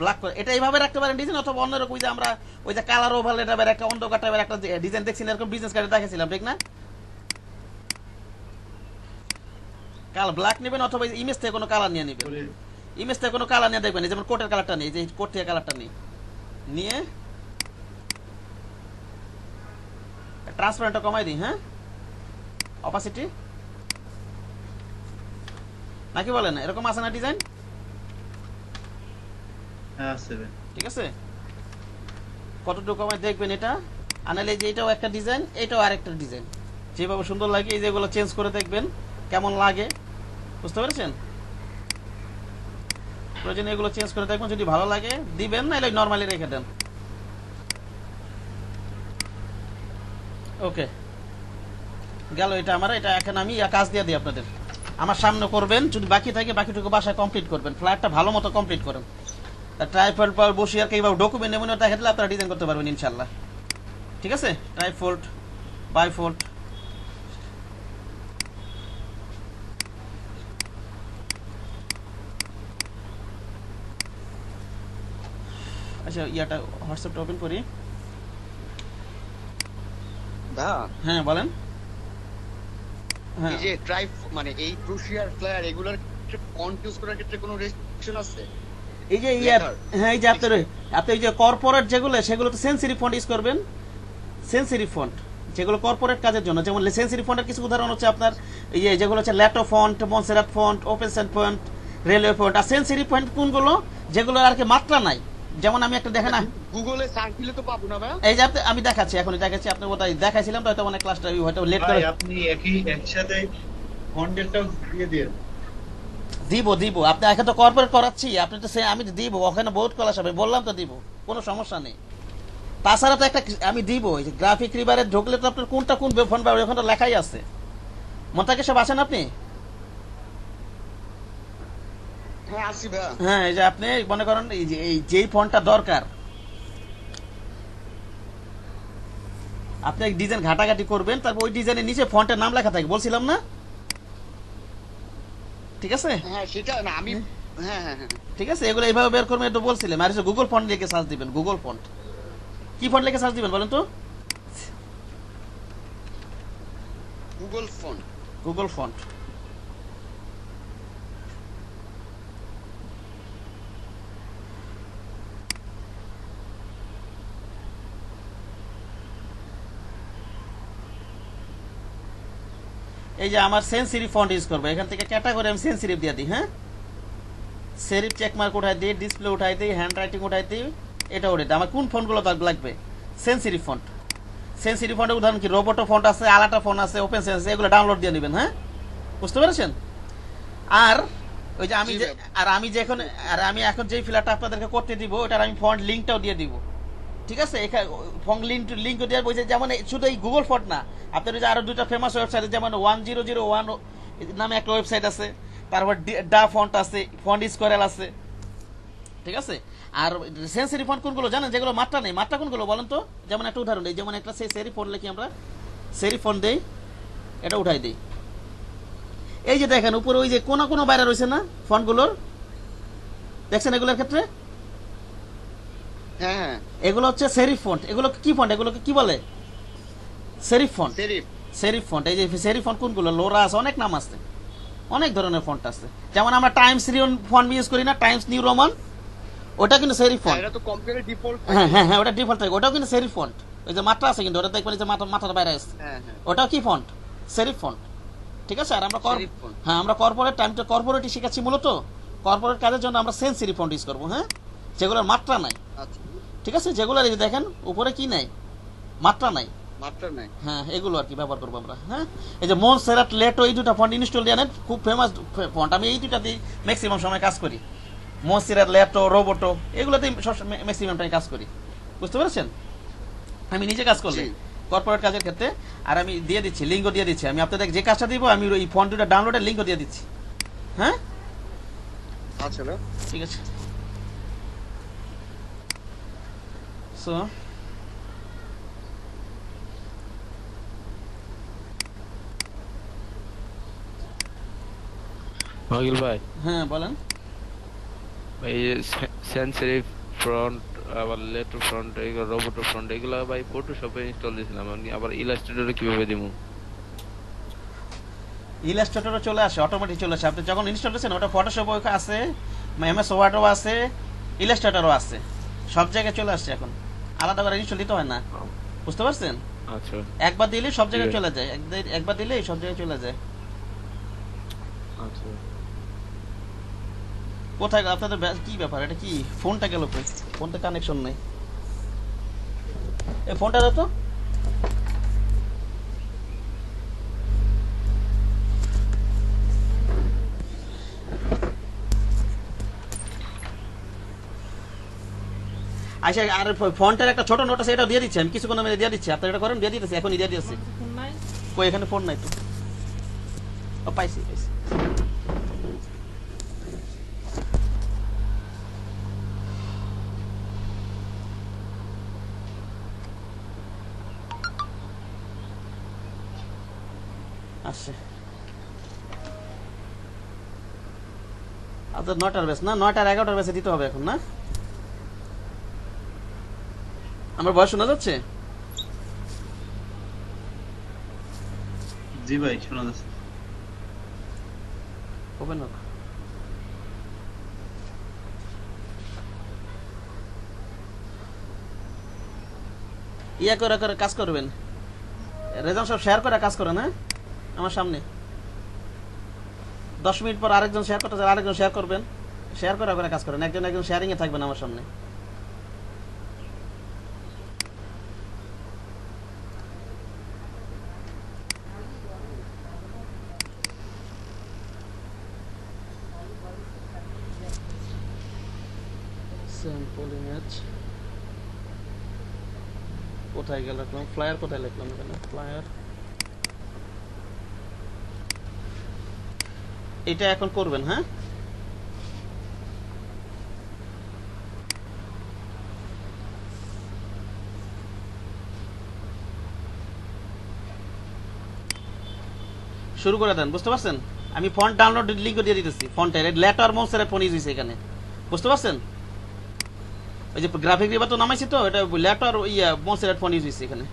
ব্ল্যাক করে। এটা এইভাবে রাখতে পারেন ডিজাইন, অথবা অন্যরকম, যে আমরা ওই যে কালার ওভার এটা একটা অন্ধকার টাইপের একটা ডিজাইন দেখছিলাম, এরকম বিজনেস কার্ডে দেখেছিলাম, ঠিক না। কালার ব্ল্যাক নেবেন, অথবা ইমেজ থেকে কোনো কালার নিয়ে নেবেন। ইমেজ থেকে কোনো কালার নিয়ে দেখবেন, এই যেমন কোটের কালারটা নেই, যে কোট থেকে কালারটা নেই, নিয়ে ট্রান্সপারেন্টটা কমাই দিই। হ্যাঁ, অপাসিটি নাকি বলেন, এরকম আছে না ডিজাইন? ঠিক আছে, কতটুকু কমাই দেখবেন এটা। আনালে যে এটাও একটা ডিজাইন, এটাও আরেকটা ডিজাইন, যেভাবে সুন্দর লাগে এই যেগুলো চেঞ্জ করে দেখবেন কেমন লাগে, বুঝতে পেরেছেন? প্রয়োজনে এগুলো চেঞ্জ করে দেখবেন, যদি ভালো লাগে দিবেন, নাহলে নরমালি রেখে দেন। ওকে, গেল এটা আমার। এটা এখন আমি কাজ দিয়ে দিই আপনাদের, আমার সামনে করবেন, যদি বাকি থাকে বাকিটুকু বাসায় কমপ্লিট করবেন, ফ্ল্যাটটা ভালো মতো কমপ্লিট করেন। ট্রাইফোল্ড পাওয়ার বসি আর কিভাবে ডকুমেন্ট নমুনা দেখা দিলে আপনারা ডিজাইন করতে পারবেন ইনশাল্লাহ। ঠিক আছে, ট্রাইফোল্ড বাইফোল্ড। আচ্ছা ইয়াটা হোয়াটসঅ্যাপটা ওপেন করি। হ্যাঁ বলেন। এই যে ট্রাইব মানে এই প্রুশিয়ার ফ্লায়ার এগুলার ফন্ট ইউজ করার ক্ষেত্রে কোনো রেস্ট্রিকশন আছে? এই যে হ্যাঁ, এই যে আপনি এই যে কর্পোরেট যেগুলো, সেগুলো তো সেন্সিটিভ ফন্ট ইউজ করবেন। সেন্সিটিভ ফন্ট যেগুলো কর্পোরেট কাজের জন্য, যেমন সেন্সিটিভ ফন্টের কিছু উদাহরণ হচ্ছে আপনার এই যে যেগুলো হচ্ছে Lato font, Montserrat font, Open Sans font, Raleway font. আর সেন্সিটিভ ফন্ট কোনগুলো? যেগুলো আর কি মাত্রা নাই, যেমন আমি একটা দেখেন না গুগলে সার্চ দিলে তো পাবো না ভাই। এই যে আমি দেখাচ্ছি, এখনই দেখাচ্ছি, আপনি ওটা দেখাইছিলাম তো, হয়তো অনেক ক্লাসটা হয়তো লেট করে। আপনি একসাথে ফন্টেরটাও দিয়ে দিন। দিব আপনি একে তো কর্পোরেট করাচ্ছি, আপনি তো আমি দিব, ওখানে বহুত ক্লাস হবে, বললাম তো দিব, কোনো সমস্যা নেই। তাছাড়া তো একটা আমি দিব, এই যে গ্রাফিক রিভারে ঢুকলে তো আপনার কোনটা কোন ফন্ট পাবেন ওখানে লেখাই আছে। মনটাকে সব আছেন আপনি? হ্যাঁ আসি ভাই। হ্যাঁ, এই যে আপনি মনে করেন এই যে যেই ফন্টটা দরকার, আপনি ডিজাইন ঘাটাঘাটি করবেন, তারপর ওই ডিজাইনের নিচে ফন্টের নাম লেখা থাকে, বলছিলাম না? ঠিক আছে, হ্যাঁ সেটা না আমি, হ্যাঁ হ্যাঁ হ্যাঁ ঠিক আছে, এগুলো এইভাবে বের করবেন, এটা বলছিলাম। আর গুগল ফন্ট লিখে সার্চ দিবেন, গুগল ফন্ট। কি ফন্ট লিখে সার্চ দিবেন বলেন তো? Google font. Google font. এই যে আমার সেন্সিটিভ ফন্ট ইউজ করবো, এখান থেকে ক্যাটাগরি আমি সেন্সিটিভ দিয়ে দিই। হ্যাঁ, সেরিফ চেকমার্ক উঠাই দিই, ডিসপ্লে উঠাই দিই, হ্যান্ড রাইটিং উঠাই দিই, এটা উঠে দিই। আমার কোন ফন্টগুলো লাগবে? Sensitive font. সেন্সিটিভ ফন্টের উদাহরণ কি? রোবোটো ফন্ট আছে, আলাটা ফন্ট আছে, ওপেন সেন্স, এগুলো ডাউনলোড দিয়ে নেবেন। হ্যাঁ, বুঝতে পেরেছেন? আর ওই যে আমি এখন যেই ফিলারটা আপনাদেরকে করতে দিব, ওটার আমি ফন্ট লিঙ্কটাও দিয়ে দিব। ঠিক আছে, এখানে ফন্ট লিঙ্ক দিয়ে বলছে, যেমন শুধু এই গুগল ফন্ট না, আপনার যে আরো দুটো ফেমাস ওয়েবসাইট, যেমন 1001 নামে একটা ওয়েবসাইট আছে, তারপর ডা ফন্ট আছে, ফন্ট স্কোয়ারেল আছে। ঠিক আছে, আর সেন্সিটিভ ফন্ট কোনগুলো জানেন? যেগুলো মাত্রা নেই। মাত্রা কোনগুলো বলেন তো? যেমন একটা উদাহরণ দিই, যেমন একটা সেরিফ ফন্ট লিখি আমরা, সেরিফ ফন্ট দেই, এটা উঠাই দিই। এই যে দেখেন উপরে ওই যে কোন বাইরে রয়েছে না ফন্টগুলোর, দেখছেন এগুলোর ক্ষেত্রে? হ্যাঁ, এগুলো হচ্ছে সেরিফ ফন্ট। এগুলো কি ফন্ট? এগুলোকে কি বলে? Serif font. Serif. Serif font. এই যে সেরিফ ফন্ট কোনগুলো? লোরা আছে, অনেক নাম আছে, অনেক ধরনের ফন্ট আছে। যেমন আমরা টাইমস ফন্ট ইউজ করি না, টাইমস নিউ রোমান, ওটা কিন্তু সেরিফ ফন্ট। এটা তো কম্পিউটারের ডিফল্ট। হ্যাঁ, ওটা ডিফল্ট থাকে, ওটাও কিন্তু সেরিফ ফন্ট। ওই যে মাত্রা আছে কিন্তু, ওটা দেখবেন যে মাথার বাইরে আছে, হ্যাঁ, ওটাও কি ফন্ট? Serif font. ঠিক আছে, আর আমরা আমরা কর্পোরেট শিখাচ্ছি মূলত। কর্পোরেট কাজের জন্য আমরা সেন্সিটিভ ফন্ট ইউজ করবো। হ্যাঁ, যেগুলোর মাত্রা নাই। আচ্ছা, ঠিক আছে, যেগুলো এই যে দেখেন উপরে কি নাই, মাত্রা নাই। মাত্রা নাই। হ্যাঁ, এগুলো আর কি ব্যবহার করবো আমরা। হ্যাঁ, এই যে মনসেরাট, লেটো, এই দুটা ফন্ট ইনস্টল দিয়ে নেন, খুব ফেমাস ফন্ট। আমি এই দুটা দিয়ে ম্যাক্সিমাম সময় কাজ করি। মনসেরাট, লেটো, রোবোটো, এগুলোতেই ম্যাক্সিমাম টাইম কাজ করি। বুঝতে পেরেছেন? আমি নিজে কাজ করলে কর্পোরেট কাজের ক্ষেত্রে, আর আমি দিয়ে দিচ্ছি, লিঙ্কও দিয়ে দিচ্ছি। আমি আপনাদের যে কাজটা দিব, আমি ওই ফন্ট দুটা ডাউনলোডের লিঙ্কও দিয়ে দিচ্ছি। হ্যাঁ, আচ্ছা, ঠিক আছে। সো মাগিল ভাই, হ্যাঁ বলেন। এই সেন্সিটিভ ফ্রন্ট, আবার লেটার ফ্রন্ট, এগুলো রোবোটো ফ্রন্ট, এগুলো ভাই ফটোশপে ইনস্টল দিয়েছিলাম আমি, আবার ইলাস্ট্রেটরে কিভাবে দিব? ইলাস্ট্রেটরও চলে আসে, অটোমেটিক চলে আসে। আপনি যখন ইনস্টল করছেন, ওটা ফটোশপ আছে, এমএস ওয়ার্ডও আছে, ইলাস্ট্রেটরও আছে, সব জায়গায় চলে আসছে এখন। আলাদা করে ইনস্টল দিতে হয় না। বুঝতে পারছেন? আচ্ছা, একবার দিলে সব জায়গায় চলে যায়, একবার দিলেই সব জায়গায় চলে যায়। আচ্ছা। কোথায় আপনাদের কি ব্যাপার? এটা কি ফোনটা গেল কই? ফোনতে কানেকশন নেই। এই ফোনটা দাও তো। আচ্ছা, আর ফোনটার একটা ছোট নোট আছে, এটাও দিয়ে দিচ্ছি আমি, কিছুক্ষণ আমি দিয়ে দিচ্ছি। আপনারা এটা করেন, দিয়ে দিতেছি, এখনই দিয়ে দিচ্ছি। কই এখানে ফোন নাই তো? ও পাইছি। আসছে আপনার 9টার বেস না, 9টার 11টার বেসে দিতে হবে এখন না? আমার বয়স শোনা যাচ্ছে? জি ভাই, শোনা যাচ্ছে। ওপেন হোক। ইয়া করে করে কাজ করবেন, রেজাল্ট সব শেয়ার করে কাজ করেন। হ্যাঁ, আমার সামনে 10 মিনিট পর আরেকজন শেয়ার করতে চান, আরেকজন শেয়ার করবেন, শেয়ার করে করে কাজ করেন। একজন শেয়ারিং এ থাকবেন আমার সামনে। স্যাম্পল ইমেজ কোথায় গেল? রাখলাম ফ্লায়ার, কোথায় লিখলাম এখানে ফ্লায়ার। এটা এখন করবেন। হ্যাঁ, শুরু করে দেন। বুঝতে পারছেন? আমি ফন্ট ডাউনলোড লিংক দিয়ে দিতেছি। ফন্টের লেটার মনসেরাট ফন্ট ইউজ হইছে এখানে। বুঝতে পারছেন? ওই যে গ্রাফিক রিভার তো নামাইছি, তো এটা লেটার মনসেরাট ফন্ট ইউজ হইছে এখানে।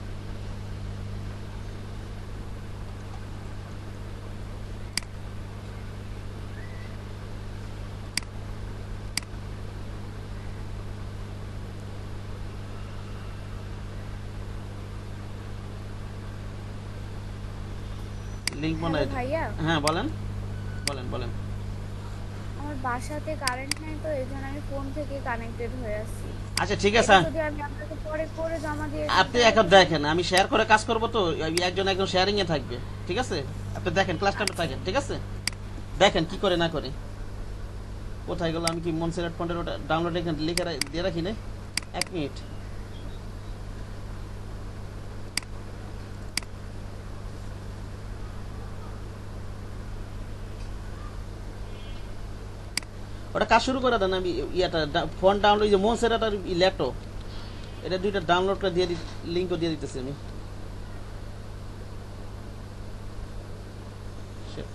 লিংক মনে হ্যালো ভাইয়া, হ্যাঁ বলেন বলেন বলেন। আমার বাসাতে কারেন্ট নাই তো এই জন্য আমি ফোন থেকে কানেক্টেড হয়ে আছি। আচ্ছা ঠিক আছে, এটা যদি আমি আপনাকে পরে করে জমা দিয়ে দিই আপনি তাহলে এখন কি দেখেন আমি শেয়ার করে কাজ করব তো একজন একজন শেয়ারিং এ থাকবে, ঠিক আছে? আপনি দেখেন ক্লাসটা থাকেন, ঠিক আছে? দেখেন কি করে না করে। কোথায় গেল? আমি কি মনসেরাট ফন্টের ওটা ডাউনলোড এখানে লিখে দিয়ে রাখি না? 1 মিনিট। ওটা কাজ শুরু করে দেন। আমি ইয়াটা ফোন ডাউনলোড যে মনসেরাট আর ল্যাপটপ এটা দুইটা ডাউনলোড করে দিয়ে লিংকও দিয়ে দিতেছি আমি। Shit.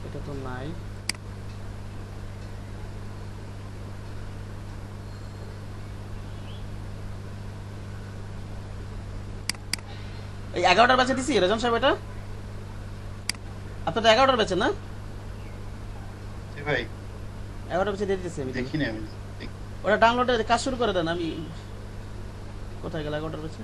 এটা তো নাই। এই 11টার ব্যাচে দিছি রেজন সাহেব, এটা আপনাদের 11টার ব্যাচে না? জি ভাই 11টার ব্যাচে দিয়ে দিতেছি আমি। দেখিনি আমি। ওটা ডাউনলোডে কাজ শুরু করে দেন। আমি কোথায় গেল 11টার ব্যাচে?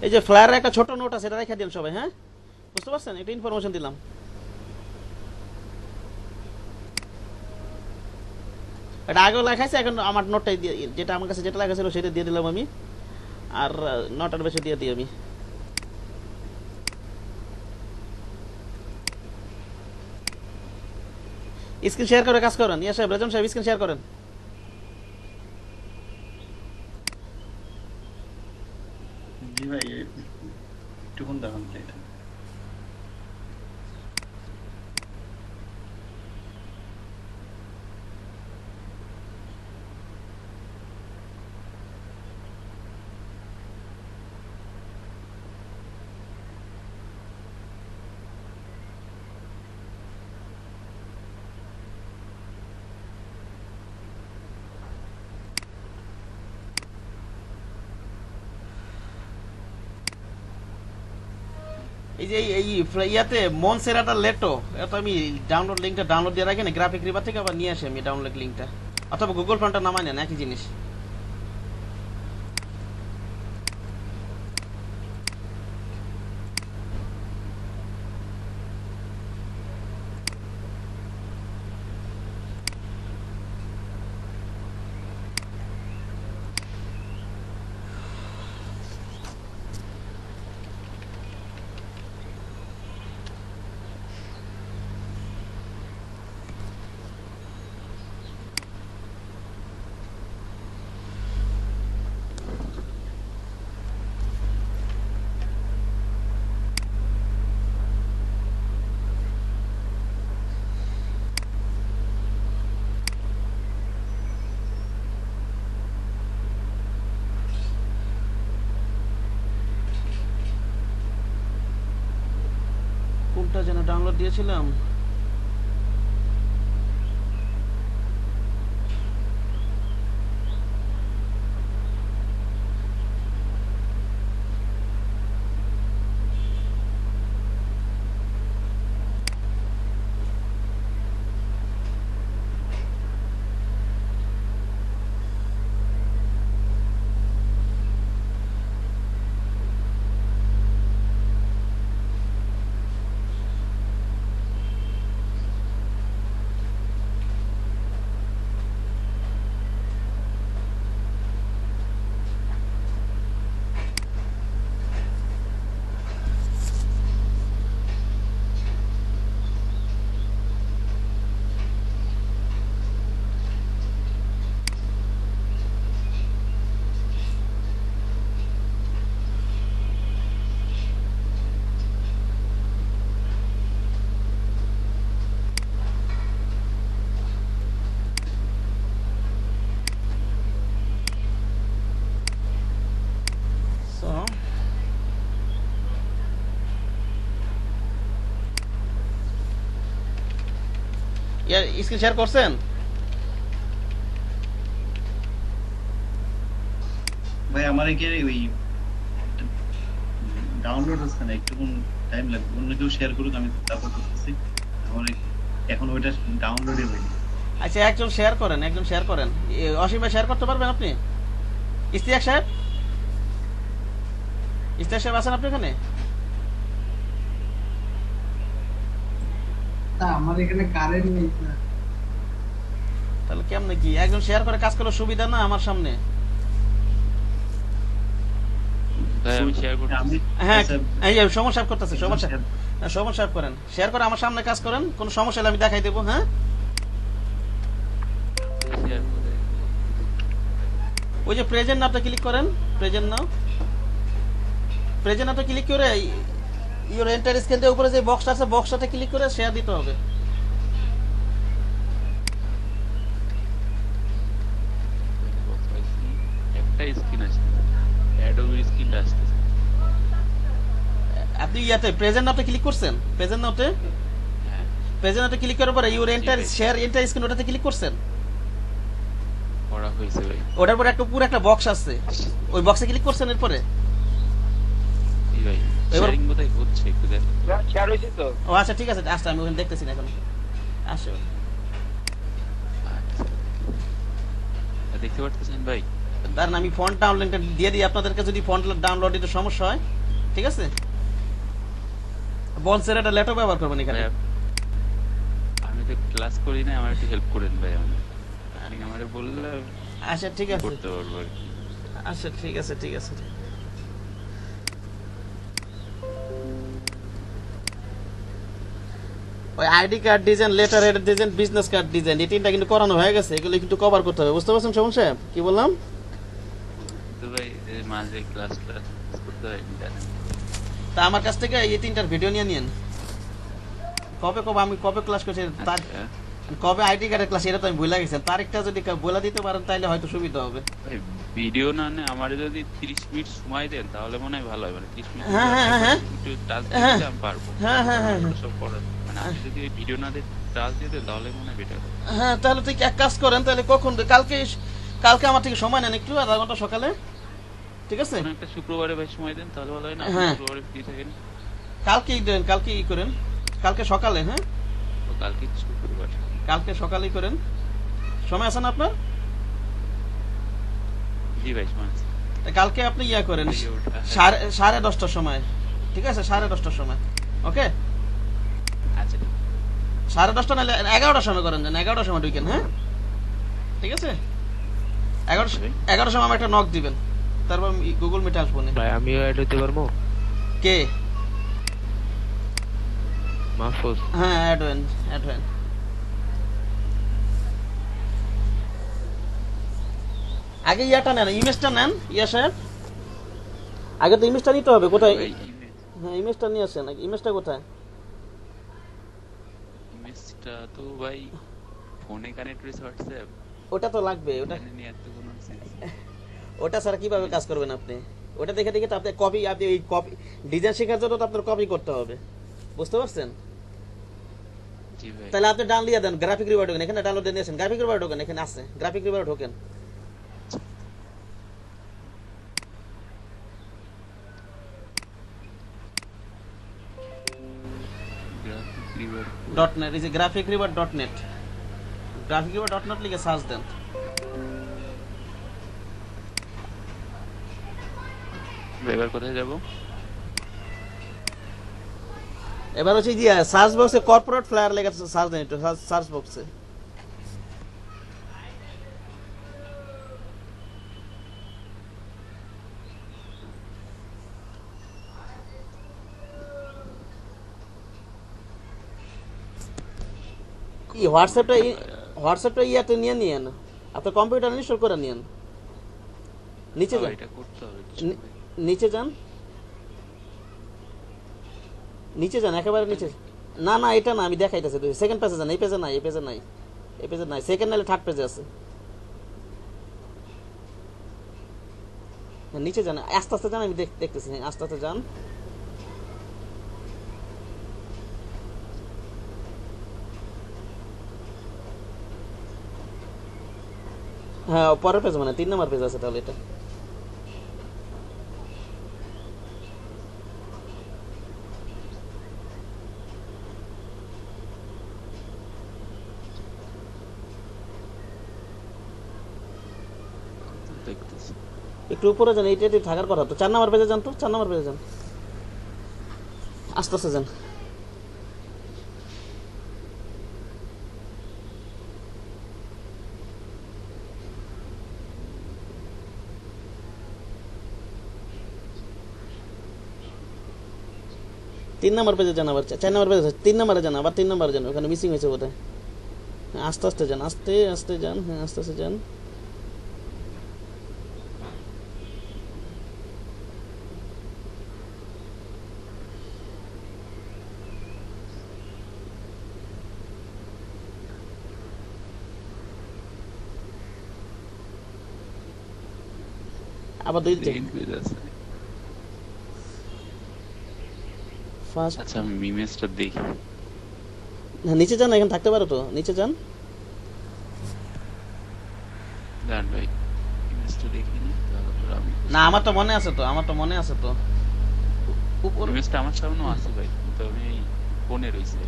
এই যে ফ্লায়ারের একটা ছোট নোট আছে, এটা রেখে দিন সবাই, হ্যাঁ? বুঝতে পারছেন? একটা ইনফরমেশন দিলাম। এটা আগেও লেখা আছে, এখন আমার নোটটাই দিয়ে, যেটা আমার কাছে যেটা লেখা ছিল সেটা দিয়ে দিলাম আমি। আর নটার বেশি দিয়ে দিই আমি। স্ক্রিন শেয়ার করে কাজ করেন। ইয়া সাহেব, রেজন সাহেব স্ক্রিন শেয়ার করেন। জি ভাই একটুক্ষণ দাঁড়ান এটা। এই যে এই ইয়াতে মনসেরাটা লেটো, এটা আমি ডাউনলোড লিংকটা ডাউনলোড দিয়ে রাখি না, গ্রাফিক রিভার থেকে আবার নিয়ে আসি আমি ডাউনলোড লিংকটা, অথবা গুগল ফন্টটা নামাই নেন, একই জিনিস। কোনটা যেন ডাউনলোড দিয়েছিলাম? স্ক্রিন শেয়ার করছেন? ভাই আমার এখানে ওই ডাউনলোড হচ্ছে না, একটু টাইম লাগবে। অন্য কেউ শেয়ার করুক, আমি তারপর করতেছি। আমার এখন ওইটা ডাউনলোডই হয়নি। আচ্ছা একজন শেয়ার করেন, একজন শেয়ার করেন। অসীম ভাই শেয়ার করতে পারবেন আপনি? ইস্তিয়াক সাহেব, ইস্তিয়াক সাহেব আছেন আপনি এখানে? আমার এখানে কারেন্ট নেই। তাহলে কেমনে কি একজন শেয়ার করে কাজ করলে সুবিধা না আমার সামনে? ভাই আমি শেয়ার করছি। হ্যাঁ আচ্ছা, এই যে সমন সাহেব করতেছে, সমন সাহেব, সমন সাহেব করেন, শেয়ার করে আমার সামনে কাজ করেন, কোনো সমস্যা হলে আমি দেখাই দেবো। হ্যাঁ শেয়ার করে ওই যে প্রেজেন্ট নাওতে ক্লিক করেন, প্রেজেন্ট নাও, প্রেজেন্ট নাওতে ক্লিক করে ইওর এন্টার স্ক্রিন এর উপরে যে বক্সটা আছে বক্সটাতে ক্লিক করে শেয়ার দিতে হবে। একটা স্ক্রিন আছে, অ্যাডোবি স্ক্রিনটা আসতেছে। আপনি ইয়াতে প্রেজেন্ট নাওতে ক্লিক করছেন, প্রেজেন্ট নাওতে, হ্যাঁ প্রেজেন্ট নাওতে ক্লিক করার পরে your enter share enter screen ওটাতে ক্লিক করছেন, করা হয়েছে ভাই। ওটার পরে একটা পুরো একটা বক্স আছে, ওই বক্সে ক্লিক করছেন এরপরে। এই ভাই এবার- শেয়ারিং বোধহয় হচ্ছে, একটু দেখ। শেয়ার হয়েছে তো? ও আচ্ছা ঠিক আছে, আসতে আমি ওখানে দেখতেছি না এখন। আসো আচ্ছা দেখতে পারতেছেন ভাই? দাঁড়ান আমি ফন্ট ডাউনলোড দিয়ে দিই আপনাদেরকে, যদি ফন্ট ডাউনলোড দিতে সমস্যা হয়। ঠিক আছে, বলছেন এটা ল্যাপটপ ব্যবহার করবেন এখানে। ভাই, আমি তো ক্লাস করি না, আমার একটু হেল্প করেন ভাই। আপনি আমারে বললে আচ্ছা ঠিক আছে, করতে পারবো আর কি। আচ্ছা ঠিক আছে, ঠিক আছে। ওই ID card design, letter head design, business card design, এই তিনটা কিন্তু করানো হয়ে গেছে, এগুলো কিন্তু কভার করতে হবে। বুঝতে পারছেন সমন সাহেব কি বললাম? তো ভাই এই মাঝে ক্লাস করতে হয় জানেন। তা আমার কাছ থেকে এই তিনটার ভিডিও নিয়ে নিন। কবে কবে আমি কবে ক্লাস করছি তার, আচ্ছা কবে আইডি কার্ডের ক্লাস এটা তো আমি ভুলে গেছি। তারিখটা যদি বলে দিতে পারেন তাহলে হয়তো সুবিধা হবে। ভাই, ভিডিও না নে আমার যদি 30 মিনিট সময় দেন তাহলে মনে হয় ভালো হয়। মানে 30 মিনিট হ্যাঁ, হ্যাঁ, হ্যাঁ, একটু টাচ হ্যাঁ, দিতে আমি পারবো। হ্যাঁ, হ্যাঁ, হ্যাঁ, ওটা সব করার মানে আমি যদি ওই ভিডিও না দিয়ে টাচ দিয়ে দেন তাহলে মনে হয় বেটার। হ্যাঁ তাহলে তুই এক কাজ করেন, তাহলে কখন কালকে, কালকে আমার থেকে সময় নেন একটু, আধা ঘন্টা সকালে। ঠিক আছে, কোনো একটা শুক্রবারে ভাই সময় দেন তাহলে ভালো হয় না? হ্যাঁ। শুক্রবারে ফ্রি থাকেন কালকেই দেন, কালকে ই করেন, কালকে সকালে। হ্যাঁ তো কালকে শুক্রবার। কালকে সকালেই করেন, সময় আছে না আপনার? জি ভাই সময় আছে। তা কালকে আপনি ইয়া করেন এই ওটা, হ্যাঁ। 10:30টার সময়। ঠিক আছে 10:30টার সময়। ওকে আচ্ছা 10:30 নাহলে 11টার সময় করেন, যেন 11টার সময় ঢুকেন। হ্যাঁ ঠিক আছে, 11টার সময় আমার একটা নক দিবেন, তারপর গুগল মিটে আসবো না। ভাই আমিও অ্যাড হতে পারবো? কে? মাহফুজ। হ্যাঁ অ্যাডভেন্ট, অ্যাডভেন্ট। আগে ইয়াটা নেন, ইমেজটা নেন ইয়া সাহেব, আগে তো ইমেজটা নিতে হবে। কোথায়? ভাই ইমেজ, হ্যাঁ ইমেজটা নিয়ে আসেন, ইমেজটা কোথায়? ইমেজটা তো ভাই ফোনে কানেক্ট হয়েছে হোয়াটসঅ্যাপ, ওটা তো লাগবে, ওটা ওখানে নিয়ে এত কোনো সেন্স। ওটা ছাড়া কিভাবে কাজ করবেন আপনি? ওটা দেখে দেখে তো আপনি কপি, আপনি এই কপি ডিজাইন শেখার জন্য তো আপনার কপি করতে হবে। বুঝতে পারছেন? জি ভাই তাহলে আপনি ডাউন লিয়ে দেন, গ্রাফিক রিভার ঢোকেন, এখানে ডাউনলোড দিয়ে নিয়েছেন, গ্রাফিক রিভার ঢোকেন, এখানে আছে গ্রাফিক রিভার ঢোকেন। গ্রাফিক রিভার .net, এই যে graphic river .net, graphic river .net লিখে সার্চ দেন। এবার কোথায় যাব? এবার হচ্ছে যে সার্চ বক্সে কর্পোরেট ফ্লায়ার লেখা আছে, সার্চ দেন একটু সার্চ বক্সে। কি হোয়াটসঅ্যাপটা ইয়াতে নিয়ে নিয়েন, আপনার কম্পিউটার ইনস্টল করে নিয়েন। নিচে যান, এটা করতে হবে নিচে যান, নিচে যান, একেবারে নিচে। না না এটা না, আমি দেখাইতেছি, সেকেন্ড পেজে যান, এই পেজে নাই, এই পেজে নাই, এই পেজে নাই, সেকেন্ড নাহলে থার্ড পেজে আছে। নিচে যান, আস্তে আস্তে যান, আমি দেখতেছি, আস্তে আস্তে যান। হ্যাঁ পরের পেজ মানে 3 নাম্বার পেজ আছে তাহলে এটা। দেখতেছি। একটু উপরে যান, এইটা থাকার কথা তো। 4 নাম্বার পেজে যান তো, 4 নাম্বার পেজে যান, আস্তে আস্তে যান। তিন নাম্বার পেজে যান, আবার 4 নাম্বার পেজে 3 নাম্বারে যান, আবার 3 নাম্বারে যান, ওখানে মিসিং হয়েছে বোধহয়। আস্তে আস্তে যান, আস্তে আস্তে যান, হ্যাঁ আস্তে আস্তে যান। আবার 2 Second page আছে। ফার্স্ট আচ্ছা আমি ইমেজটা দেখি। নিচে যান, এখানে থাকতে পারো তো, নিচে যান। দাঁড়ান ভাই, ইমেজটা দেখি নি, তারপর আমি না আমার তো মনে আছে তো, আমার তো মনে আছে তো। উপর ইমেজটা আমার সামনেও আছে ভাই, কিন্তু আমি ফোনে রইছে।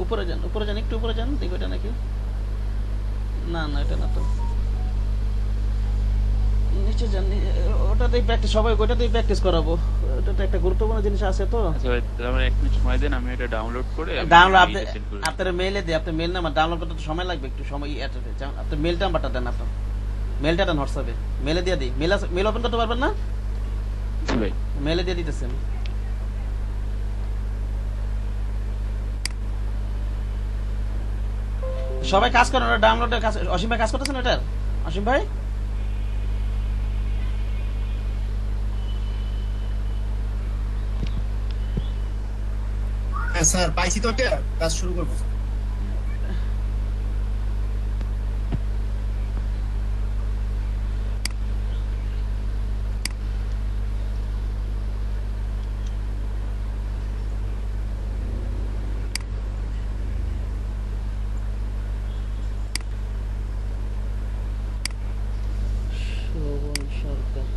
উপরে যান, উপরে যান, একটু উপরে যান, দেখো এটা নাকি। না না এটা না তো, নিচে যান। ওটাতেই প্র্যাকটিস, সবাই ওটাতেই প্র্যাকটিস করাবো। ওটা তো একটা গুরুত্বপূর্ণ জিনিস আছে তো। আচ্ছা ভাই, তাহলে আমার 1 মিনিট সময় দেন, আমি এটা ডাউনলোড করে ডাউনলোড আমি send করে দিই। আপনার মেইলে দিই, আপনার মেইল নাম্বার ডাউনলোড করতে তো সময় লাগবে, একটু সময় আপনার মেইল নাম্বারটা দেন, আপনার মেইলটা দেন হোয়াটসঅ্যাপে, মেইলে দিয়ে দিই। মেইল ওপেন করতে পারবেন না? জি ভাই। মেইলে দিয়ে দিতেছি আমি। সবাই কাজ করেন, ওটা ডাউনলোডের কাজ। অসীম ভাই কাজ করতেছেন এটার? অসীম ভাই হ্যাঁ স্যার, পাইছি তো, এটা কাজ শুরু করবো। শোভন সরকার।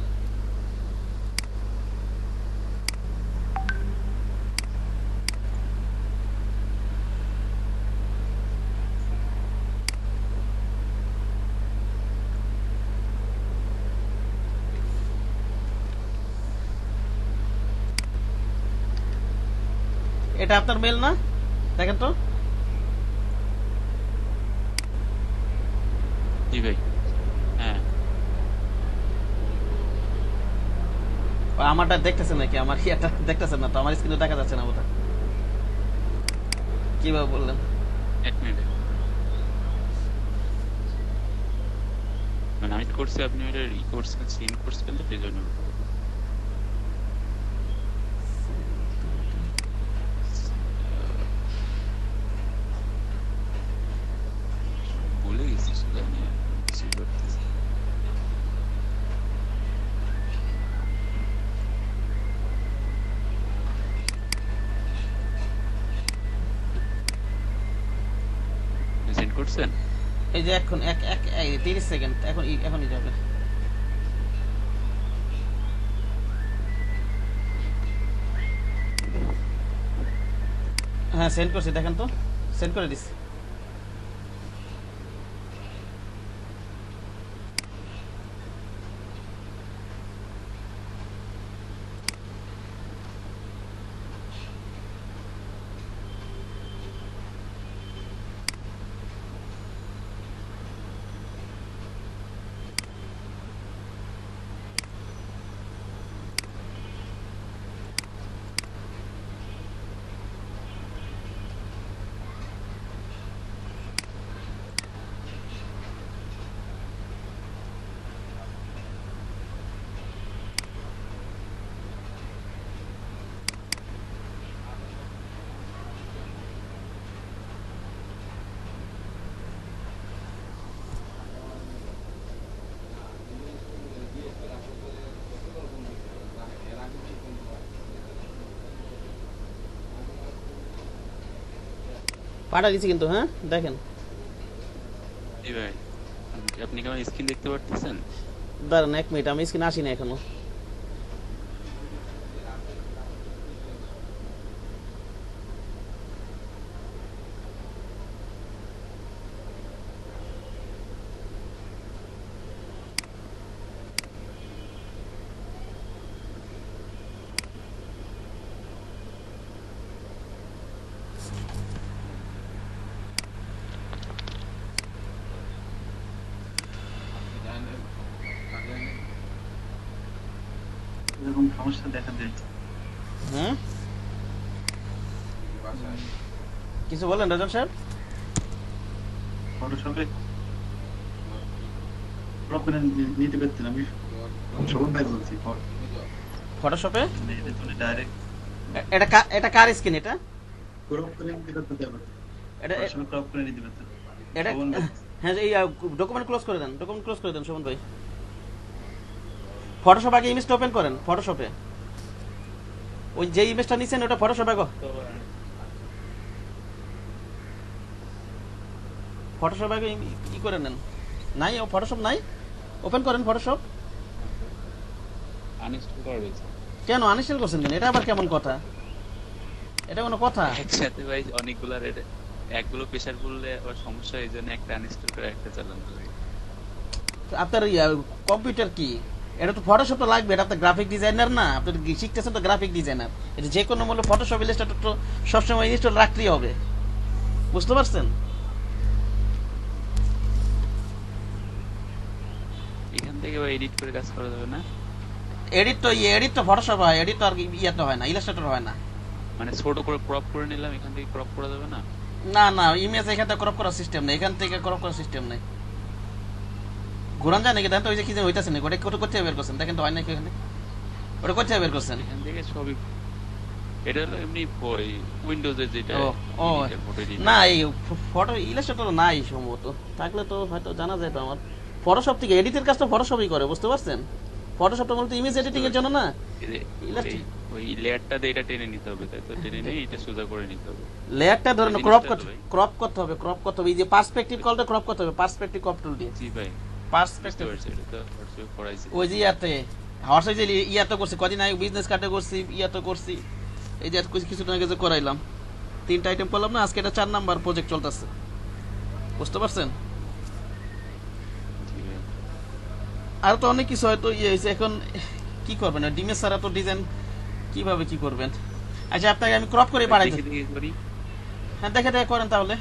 এটা আপনার মেল না? দেখেন তো। জি ভাই। হ্যাঁ আমারটা দেখতেছেন নাকি? আমার এটা দেখতেছেন না তো, আমার স্ক্রিনে দেখা যাচ্ছে না বোধহয়। কিভাবে বললেন? 1 মিনিট। মানে আমি করছি, আপনি এটা করছেন, সেন্ড করছেন তো, সেজন্য। ভুলে গেছি শুধু, আমি কিছু করতেছি। সেন্ড করছেন? এই যে এখন 30 সেকেন্ড, এখনই যাবে। হ্যাঁ সেন্ড করছি, দেখেন তো, সেন্ড করে দিচ্ছি। পাঠা দিচ্ছি কিন্তু, হ্যাঁ দেখেন। জি ভাই আপনি কি আমার স্ক্রিন দেখতে পারতেছেন? দাঁড়ান 1 মিনিট, আমি স্ক্রিনে আসি না এখনো। এরকম সমস্যা দেখা দেয়। হুম, কিছু বলেন রাজন সাহেব? ফটোশপে ক্রপ করে নিতে পারতেন, আমি শোভন ভাই বলছি। ফটোশপে মানে এটা তো ডাইরেক্ট এটা কার স্ক্রিন? এটা ক্রপ করে নিতে পারতেন, এটা ফটোশপে ক্রপ করে নিতে পারতেন। এটা শোভন ভাই হ্যাঁ, এই ডকুমেন্ট ক্লোজ করে দেন, ডকুমেন্ট ক্লোজ করে দেন শোভন ভাই। ফটোশপ আগে ইমেজটা ওপেন করেন ফটোশপে। ওই যে ইমেজটা নিছেন ওটা ফটোশপে ফটোশপ আগে ই করে নেন। নাই ও ফটোশপ নাই, ওপেন করেন ফটোশপ। আনইনস্টল করা হয়েছে কেন আনইনস্টল করছেন কেন? এটা আবার কেমন কথা? এটা কোনো কথা? একসাথে ভাই অনেকগুলো একগুলো প্রেসার করলে আবার সমস্যা, এই জন্য একটা আনইনস্টল করে একটা চালানো লাগে। আপনার কম্পিউটার কি? এটা তো ফটোশপ তো লাগবে, এটা তো গ্রাফিক ডিজাইনার না, আপনি শিখতেছেন তো গ্রাফিক ডিজাইনার। এটা যে কোনো মূল্য ফটোশপ ইলাস্ট্রেটর তো সবসময় ইনস্টল রাখতেই হবে, বুঝতে পারছেন? এখান থেকে এডিট করে কাজ করা যাবে না? এডিট তো ফটোশপ হয়, এডিট তো আর ইয়াতে হয় না, ইলাস্ট্রেটর হয় না। মানে ছোট করে ক্রপ করে নিলাম, এখান থেকে ক্রপ করা যাবে না? না না, ইমেজ এখান থেকে ক্রপ করার সিস্টেম নেই, এখান থেকে ক্রপ করার সিস্টেম নেই। ঘুরান যায় নাকি? দেখেন তো ওই যে কি যেন হইতাছে নাকি, ওটা কোথায় বের করছেন দেখেন তো, হয় নাকি এখানে? ওটা কোথায় বের করছেন? এখান থেকে সবই এটা হলো এমনি উইন্ডোজের যেটা ও ফটো এডিট। না, এই ফটো ইলাস্ট্রেটর নাই সম্ভবত, থাকলে তো হয়তো জানা যেত আমার। ফটোশপ থেকে এডিটের কাজটা ফটোশপই করে, বুঝতে পারছেন? ফটোশপটা মূলত ইমেজ এডিটিং এর জন্য না, ওই লেয়ারটা দিয়ে এটা টেনে নিতে হবে, তাই তো? টেনে নিয়ে এটা সোজা করে নিতে হবে। লেয়ারটা ধরেন ক্রপ করতে হবে, ক্রপ করতে হবে। এই যে পার্সপেক্টিভ কলটা ক্রপ করতে হবে, পার্সপেক্টিভ ক্রপ টুল দিয়ে। জি ভাই পার্সপেক্টিভ এটা তো হোয়াটসঅ্যাপ করাইছি। ওই যে হোয়াটসঅ্যাপ যে ইয়াতে করছি, কদিন আগে বিজনেস কার্ডে করছি, ইয়াতে করছি, এই যে কিছুদিন আগে যে করাইলাম, 3টা আইটেম করলাম না, আজকে এটা 4 নাম্বার প্রজেক্ট চলতেছে, বুঝতে পারছেন? আর তো অনেক কিছু হয়তো ইয়ে হয়েছে, এখন কি করবেন? ডিমেজ ছাড়া তো ডিজাইন কিভাবে কি করবেন? আচ্ছা আপনাকে আমি ক্রপ করে পাঠাই দিই। হ্যাঁ দেখে দেখে করেন, তাহলে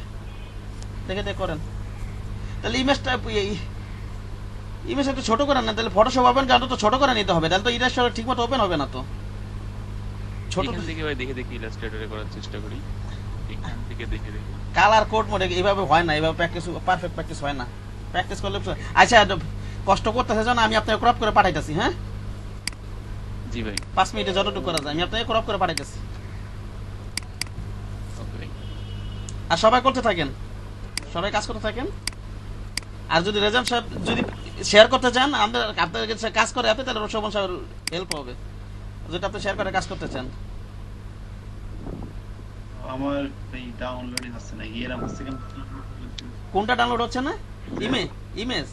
দেখে দেখে করেন। তাহলে ইমেজটা একটু ছোট করেন না, তাহলে ফটোশপ ওপেন কারণ তো ছোট করে নিতে হবে, তাহলে তো ইলাস্ট্রেটর ঠিক মতো ওপেন হবে না। তো ছোট থেকে ভাই দেখে দেখে ইলাস্ট্রেটরে করার চেষ্টা করি, এখান থেকে দেখে দেখে। কালার কোড মোডে এইভাবে হয় না, এইভাবে প্র্যাকটিস পারফেক্ট প্র্যাকটিস হয় না, প্র্যাকটিস করলে। আচ্ছা কষ্ট করতেছে যেন, আমি আপনাকে ক্রপ করে পাঠাইতেছি। হ্যাঁ জি ভাই 5 মিনিটে যতটুকু করা যায় আমি আপনাকে ক্রপ করে পাঠাইতেছি। আর সবাই করতে থাকেন, সবাই কাজ করতে থাকেন। আর যদি রেজাম সাহেব যদি শেয়ার করতে চান, আপনাদের কাজ করে আপনি, তাহলে শোভন সাহেবের হেল্প হবে, যেটা আপনি শেয়ার করে কাজ করতে চান। আমার এই ডাউনলোডিং হচ্ছে না, এরকম হচ্ছে কেন? কোনটা ডাউনলোড হচ্ছে না? ইমেজ?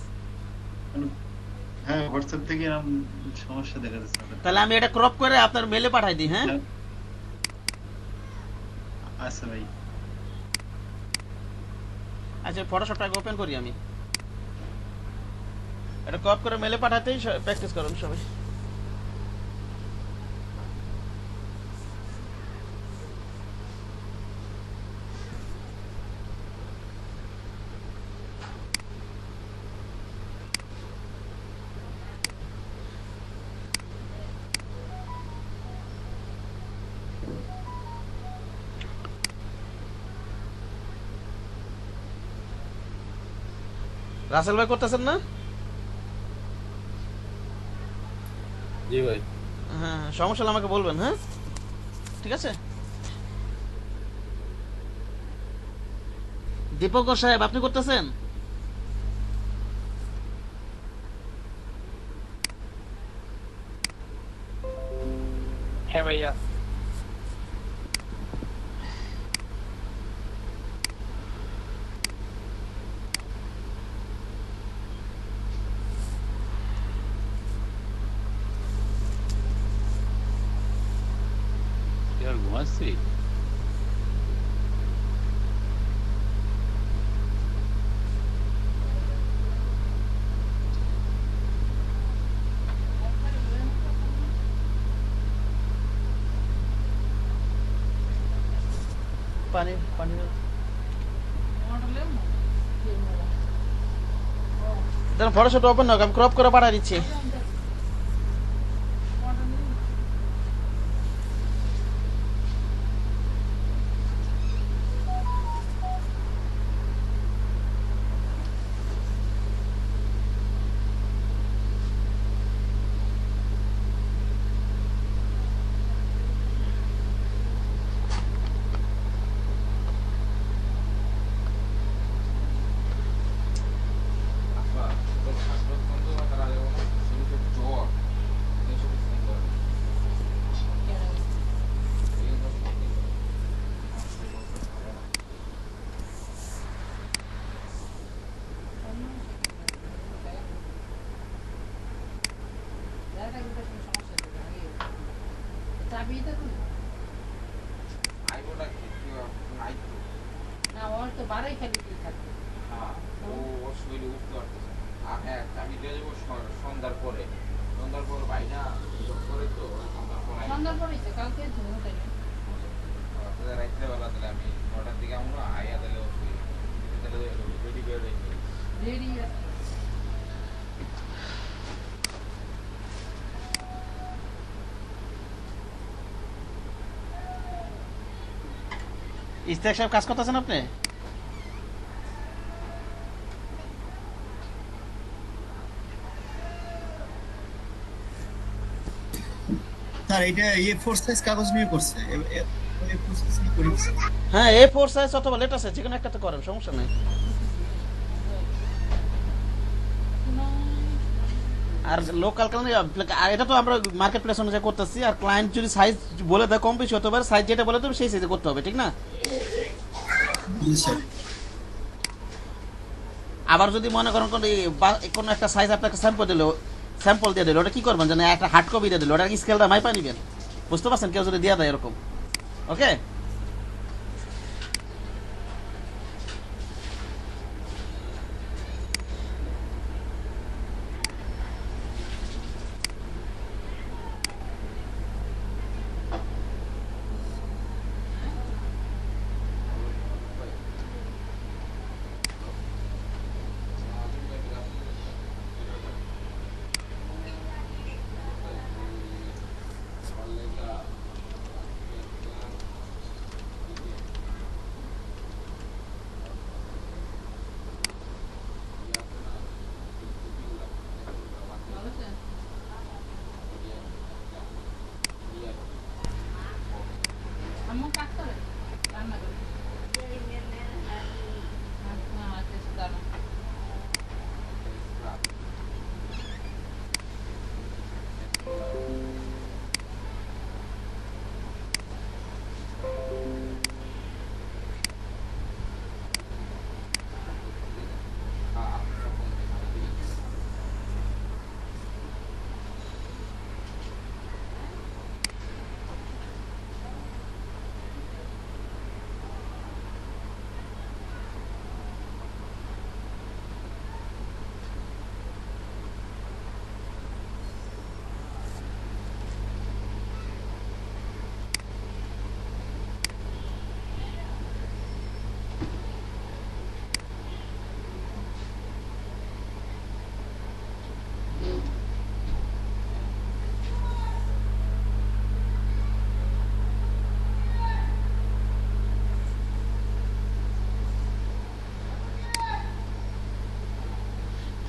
হ্যাঁ হোয়াটসঅ্যাপ থেকে এরকম সমস্যা দেখা যাচ্ছে। তাহলে আমি এটা ক্রপ করে আপনার মেলে পাঠাই দিই। হ্যাঁ আচ্ছা ভাই। আচ্ছা ফটোশপটাকে ওপেন করি, আমি এটা ক্রপ করে মেলে পাঠাতেই প্র্যাকটিস করুন সবাই। রাসেল ভাই করতেছেন না? জি ভাই। হ্যাঁ সমস্যা হলে আমাকে বলবেন। হ্যাঁ ঠিক আছে। দীপঙ্কর সাহেব আপনি করতেছেন? হ্যাঁ ভাইয়া। করছি। পানি পানি দেন ফটোশপ ওপেন হোক, আমি ক্রপ করে পাঠিয়ে দিচ্ছি। ইস্তেক সাহেব কাজ করতেছেন আপনি? স্যার এটা A4 সাইজ কাগজ নিয়ে করছে, A4 সাইজ নিয়ে করেছে। হ্যাঁ A4 সাইজ অথবা লেটার সাইজ, যেকোনো একটাতে করেন, সমস্যা নাই। আর লোকাল কারণে এটা তো আমরা মার্কেট প্লেস অনুযায়ী করতেছি, আর ক্লায়েন্ট যদি সাইজ বলে দেয় কম বেশি হতে পারে, সাইজ যেটা বলে দেবে সেই সাইজে করতে হবে, ঠিক না? আবার যদি মনে করেন কোনো একটা সাইজ আপনাকে স্যাম্পল দিয়ে দিল, ওটা কি করবেন জানেন? একটা হার্ড কপি দিয়ে দিল, ওটা স্কেলটা মাইপা নিবেন, বুঝতে পারছেন? কেউ যদি দিয়ে দেয় এরকম, ওকে?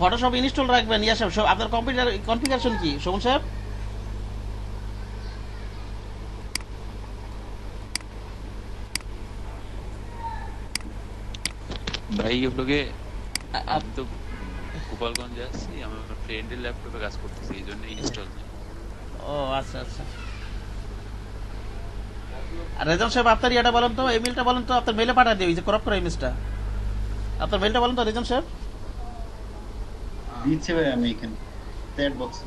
ফটোশপ ইনস্টল রাখবেন। ইয়া সাহেব, আপনার কম্পিউটার কনফিগারেশন কি শোভন সাহেব? ভাই ওগুলোকে আমি তো গোপালগঞ্জে আছি, আমার ফ্রেন্ডের ল্যাপটপে কাজ করতেছি, এই জন্য ইনস্টল নেই। ও আচ্ছা আচ্ছা। আর রেজন সাহেব আপনার ইয়েটা বলেন তো, ইমেলটা বলেন তো, আপনার মেলে পাঠিয়ে দিই, যে ক্রপ করা ইমেজটা। আপনার মেলটা বলেন তো রেজন সাহেব। দিচ্ছে ভাই আমি এখানে চ্যাট বক্সে।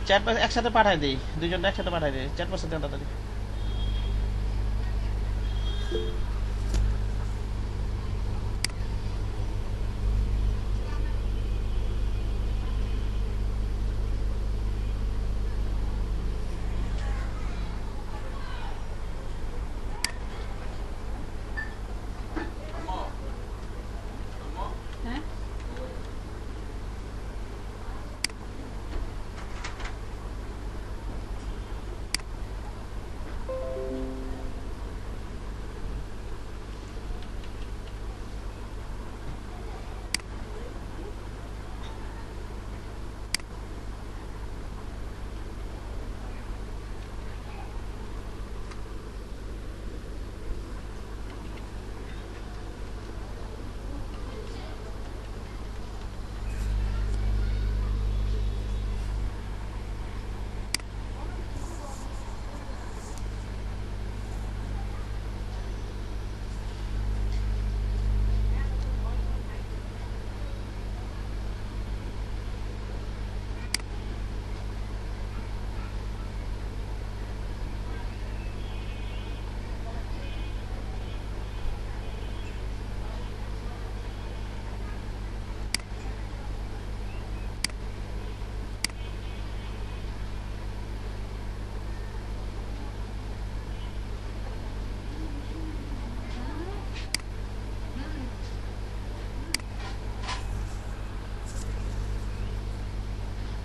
চ্যাট বক্স একসাথে পাঠাই দিই, দুইজনটা একসাথে পাঠাই দিই চ্যাট বক্সে দেন তাড়াতাড়ি।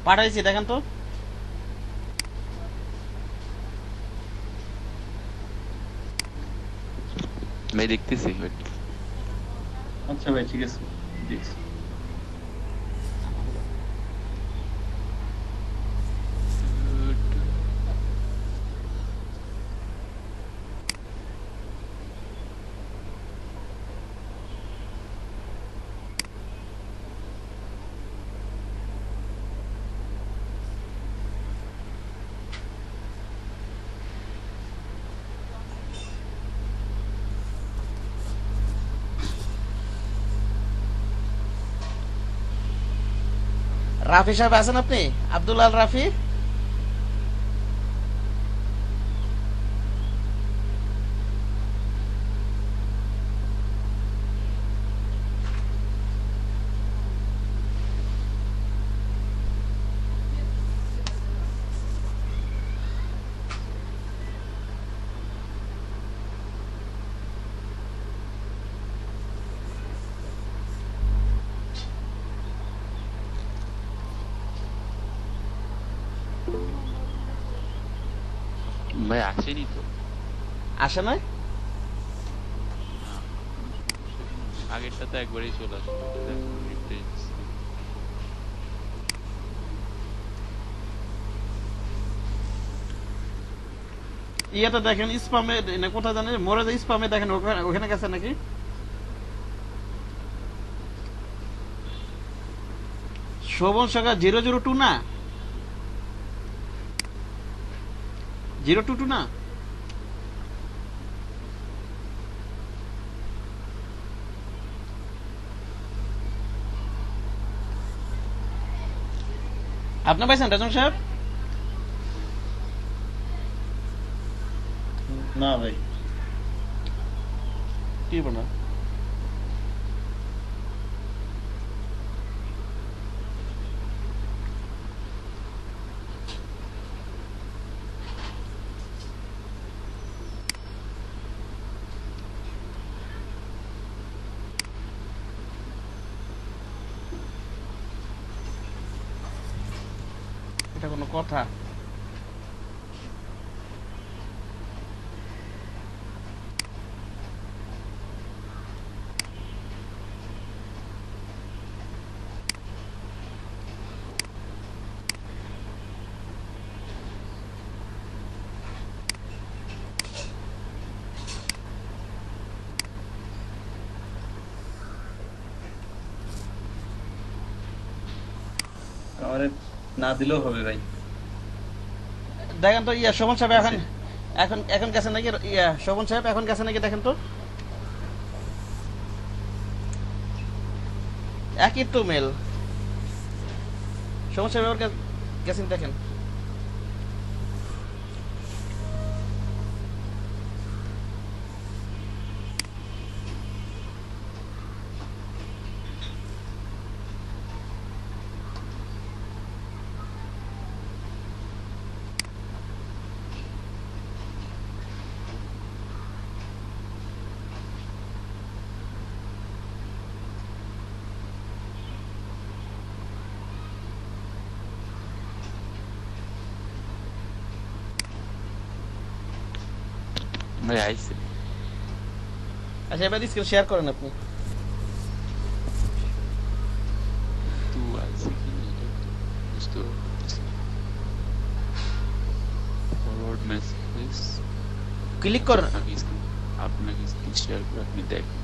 পাঠাইছি দেখেন তো। ভাই দেখতেছি wait। আচ্ছা ভাই ঠিক আছে, দেখছি। রাফি সাহেব আছেন আপনি? আব্দুল আল রাফি? ভাই আসেনি তো, আসে নাই? আগেরটা তো একবারই চলে আসলো। refresh। ইয়েতে দেখেন স্পামে কোথায় জানেন, মোরে যে স্পামে দেখেন ওখানে গেছে নাকি? শোভন সরকার 002 না, 022 না? আপনি পাইছেন রাজন সাহেব? না ভাই, কি বলেন? এটা কোনো কথা? আমারে না দিলেও হবে ভাই। দেখেন তো শোভন সাহেব এখন এখন এখন গেছে নাকি? শোভন সাহেব এখন গেছে নাকি দেখেন তো। একই তো মেল। শোভন সাহেব গেছেন দেখেন। ভাই আইছে আচ্ছা এবার স্ক্রিন শেয়ার করেন আপনি। তো আইছে কি এটা বুঝতে পারতেছি ফরওয়ার্ড মেসেজ ক্লিক করেন। আপনাকে স্ক্রিন শেয়ার করে আপনি দেখেন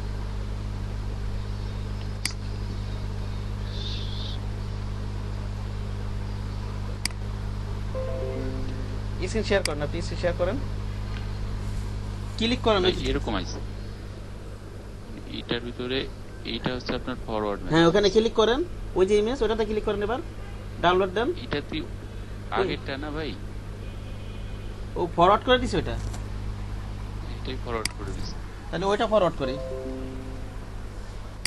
স্ক্রিন শেয়ার করেন, আপনি স্ক্রিন শেয়ার করেন, ক্লিক করেন। ভাই, এরকম আইছে এটার ভিতরে এইটা হচ্ছে আপনার ফরওয়ার্ড হ্যাঁ ওখানে ক্লিক করেন, ওই যে ইমেজ ওটাতে ক্লিক করেন, এবার ডাউনলোড দেন। এটাতে আগেরটা না ভাই, ও ফরওয়ার্ড করে দিছে ওটা, এটাই ফরওয়ার্ড করে দিছে। তাহলে ওইটা ফরওয়ার্ড করি,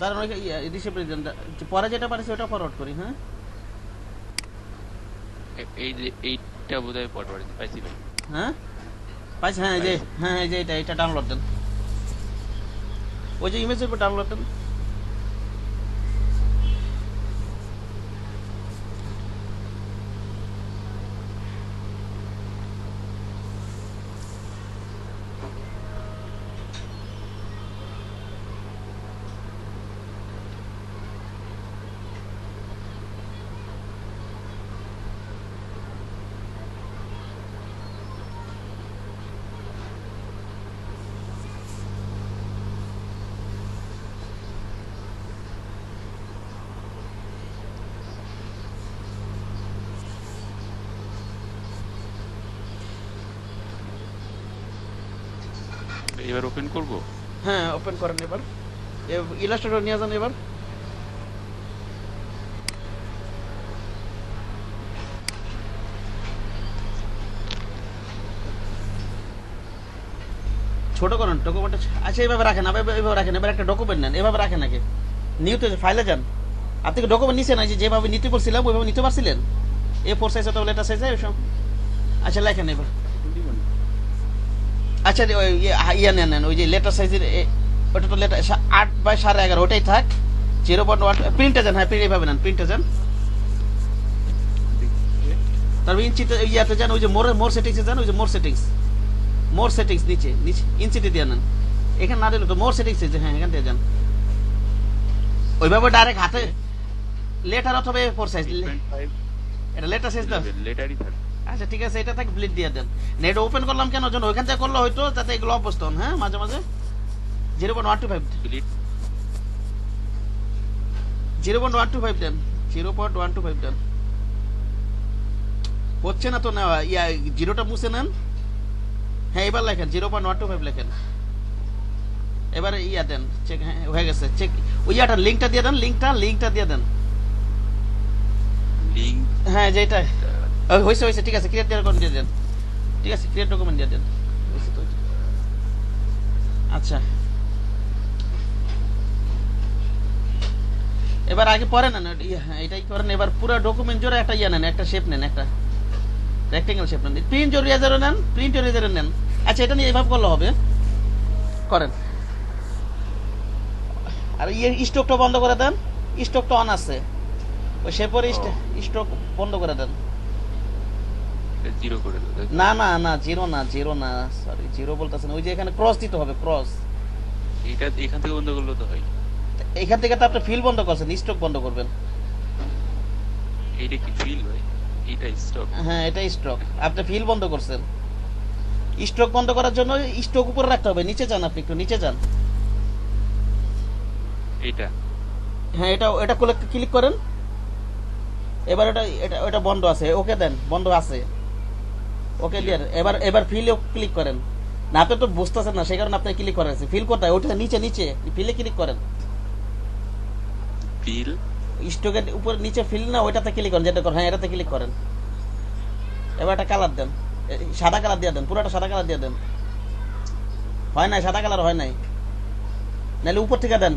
কারণ ওই রিসিভ পরে যেটা পারেছে ওটা ফরওয়ার্ড করি। হ্যাঁ এই যে এইটা বোধহয় ফরওয়ার্ড পাইছি ভাই। হ্যাঁ পাইছে, হ্যাঁ এই যে, হ্যাঁ এই যে এটা ডাউনলোড দেন, ওই যে ইমেজের উপর ডাউনলোড দেন। এবার ওপেন করব। হ্যাঁ ওপেন করেন, এবার ইলাস্ট্রেটর নিয়ে যান। এবার ছোট করেন ডকুমেন্ট। আচ্ছা এইভাবে রাখেন, এইভাবে রাখেন। এবার একটা ডকুমেন্ট নেন, এভাবে রাখেন আগে। নিউতে ফাইলে যান, আপনি কি ডকুমেন্ট নিছেন? না যেভাবে নিতে বলছিলাম ওইভাবে নিতে পারছিলেন? A4 সাইজ অথবা লেটার সাইজ ওইসব। আচ্ছা লেখেন এবার। আচ্ছা ওই ইয়া নেন, ওই যে লেটার সাইজের ওটা তো লেটার 8/11.5 ওটাই থাক। 0.1 প্রিন্টে যান। হ্যাঁ প্রিন্ট এইভাবে নেন, প্রিন্টে যান। তারপর ইঞ্চিতে ইয়াতে যান, ওই যে মোর সেটিংসে যান, ওই যে মোর সেটিংস নিচে ইঞ্চিতে দিয়ে নেন। এখানে না দিলে তো মোর সেটিংসে, হ্যাঁ এখান থেকে যান। ওইভাবে ডাইরেক্ট হাতে লেটার অথবা A4 সাইজ, এটা লেটার সাইজ দাও। লেটারই থাকে। আচ্ছা ঠিক আছে, এটা থাকে ব্লিড দিয়ে দেন। নেট ওপেন করলাম কেন জানো? ওইখান থেকে করলে হয়তো যাতে এগুলো অবস্থ হন। হ্যাঁ মাঝে মাঝে 0.125 ব্লিড 0.125 দেন, 0.125 দেন। হচ্ছে না তো নেওয়া, ইয়া জিরোটা মুছে নেন। হ্যাঁ এবার লেখেন 0.125 লেখেন। এবারে ইয়া দেন, চেক। হ্যাঁ হয়ে গেছে, চেক। ওই ইয়াটা লিংকটা দিয়ে দেন, লিংকটা দিয়ে দেন। লিংক হ্যাঁ যেটা হয়েছে ঠিক আছে, ক্রিয়েট ডকুমেন্ট দিয়ে দেন। ঠিক আছে ক্রিয়েট ডকুমেন্ট দিয়ে দেন। আচ্ছা এবার আগে পরে নেন, এটাই করেন। এবার পুরো ডকুমেন্ট জোরে একটা ইয়া নেন, একটা শেপ নেন, একটা রেক্টেঙ্গেল শেপ নেন। প্রিন্ট এরিয়াজারও নেন, প্রিন্ট এরিয়াজারও নেন। আচ্ছা এটা নিয়ে এভাবে করলে হবে, করেন। আর স্টকটা বন্ধ করে দেন, স্টকটা অন আছে। ওই শেপের স্টক বন্ধ করে দেন। জিরো করে দাও। না না না জিরো না, সরি জিরো বলতেছেন। ওই যে এখানে ক্রস দিতে হবে, ক্রস। এটা এখান থেকে বন্ধ করলে তো হয়। এখান থেকে তো আপনি ফিল বন্ধ করছেন, স্টক বন্ধ করবেন। এইটা কি ফিল ভাই? এটা স্টক। হ্যাঁ এটা স্টক, আপনি ফিল বন্ধ করছেন। স্টক বন্ধ করার জন্য স্টক উপরে রাখতে হবে। নিচে যান, আপনি একটু নিচে যান। এটা হ্যাঁ এটা ক্লিক করেন। এবার এটা বন্ধ আছে, ওকে দেন, বন্ধ আছে, ওকে দিয়ে এবার ফিলে ক্লিক করেন। না আপনি তো বুঝতেছেন না, সেই কারণে আপনি ক্লিক করেন। ফিল কোথায়? ওটা নিচে ফিলে ক্লিক করেন। ফিল স্টকের উপর নিচে ফিল না, ওইটাতে ক্লিক করেন, যেটা করেন। হ্যাঁ এটাতে ক্লিক করেন। এবার একটা কালার দেন, সাদা কালার দিয়ে দেন, পুরোটা সাদা কালার দিয়ে দেন। হয় নাই, সাদা কালার হয় নাই, নাহলে উপর থেকে দেন।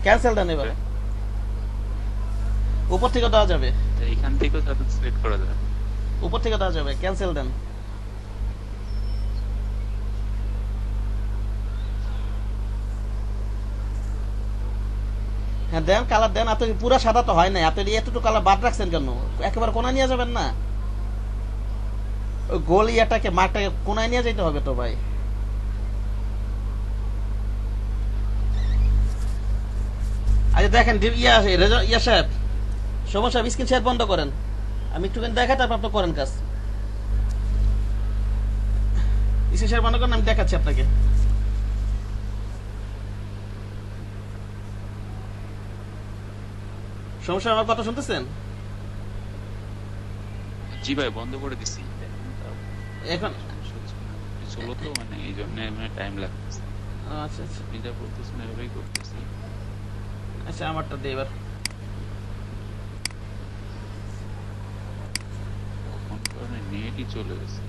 ক্যান্সেল দেন এবার উপর থেকে দেওয়া যাবে, এখান থেকেও সিলেক্ট করা যাবে, উপর থেকে দেওয়া যাবে। ক্যান্সেল দেন। হ্যাঁ দেন, কালার দেন। আপনি পুরো সাদা তো হয় নাই, আপনি এতটুকু কালার বাদ রাখছেন কেন? একেবারে কোনা নিয়ে যাবেন না। ওই গোল ইয়াটাকে মাঠটাকে কোনায় নিয়ে যেতে হবে তো ভাই। আচ্ছা দেখেন ইয়া সাহেব, সমস্যা স্ক্রিন শেয়ার বন্ধ করেন, আমি একটুখানি দেখাই তারপর আপনি করেন কাজ। স্ক্রিন শেয়ার বন্ধ করেন, আমি দেখাচ্ছি আপনাকে। সমস্যা আমার কথা শুনতেছেন? জি ভাই বন্ধ করে দিছি এখন চলো তো, মানে এই জন্য টাইম লাগতেছে। আচ্ছা আচ্ছা এটা বলতেছেন এভাবেই করতেছি। আচ্ছা আমারটা দে এবার। ফোন করে নেটই চলে গেছে।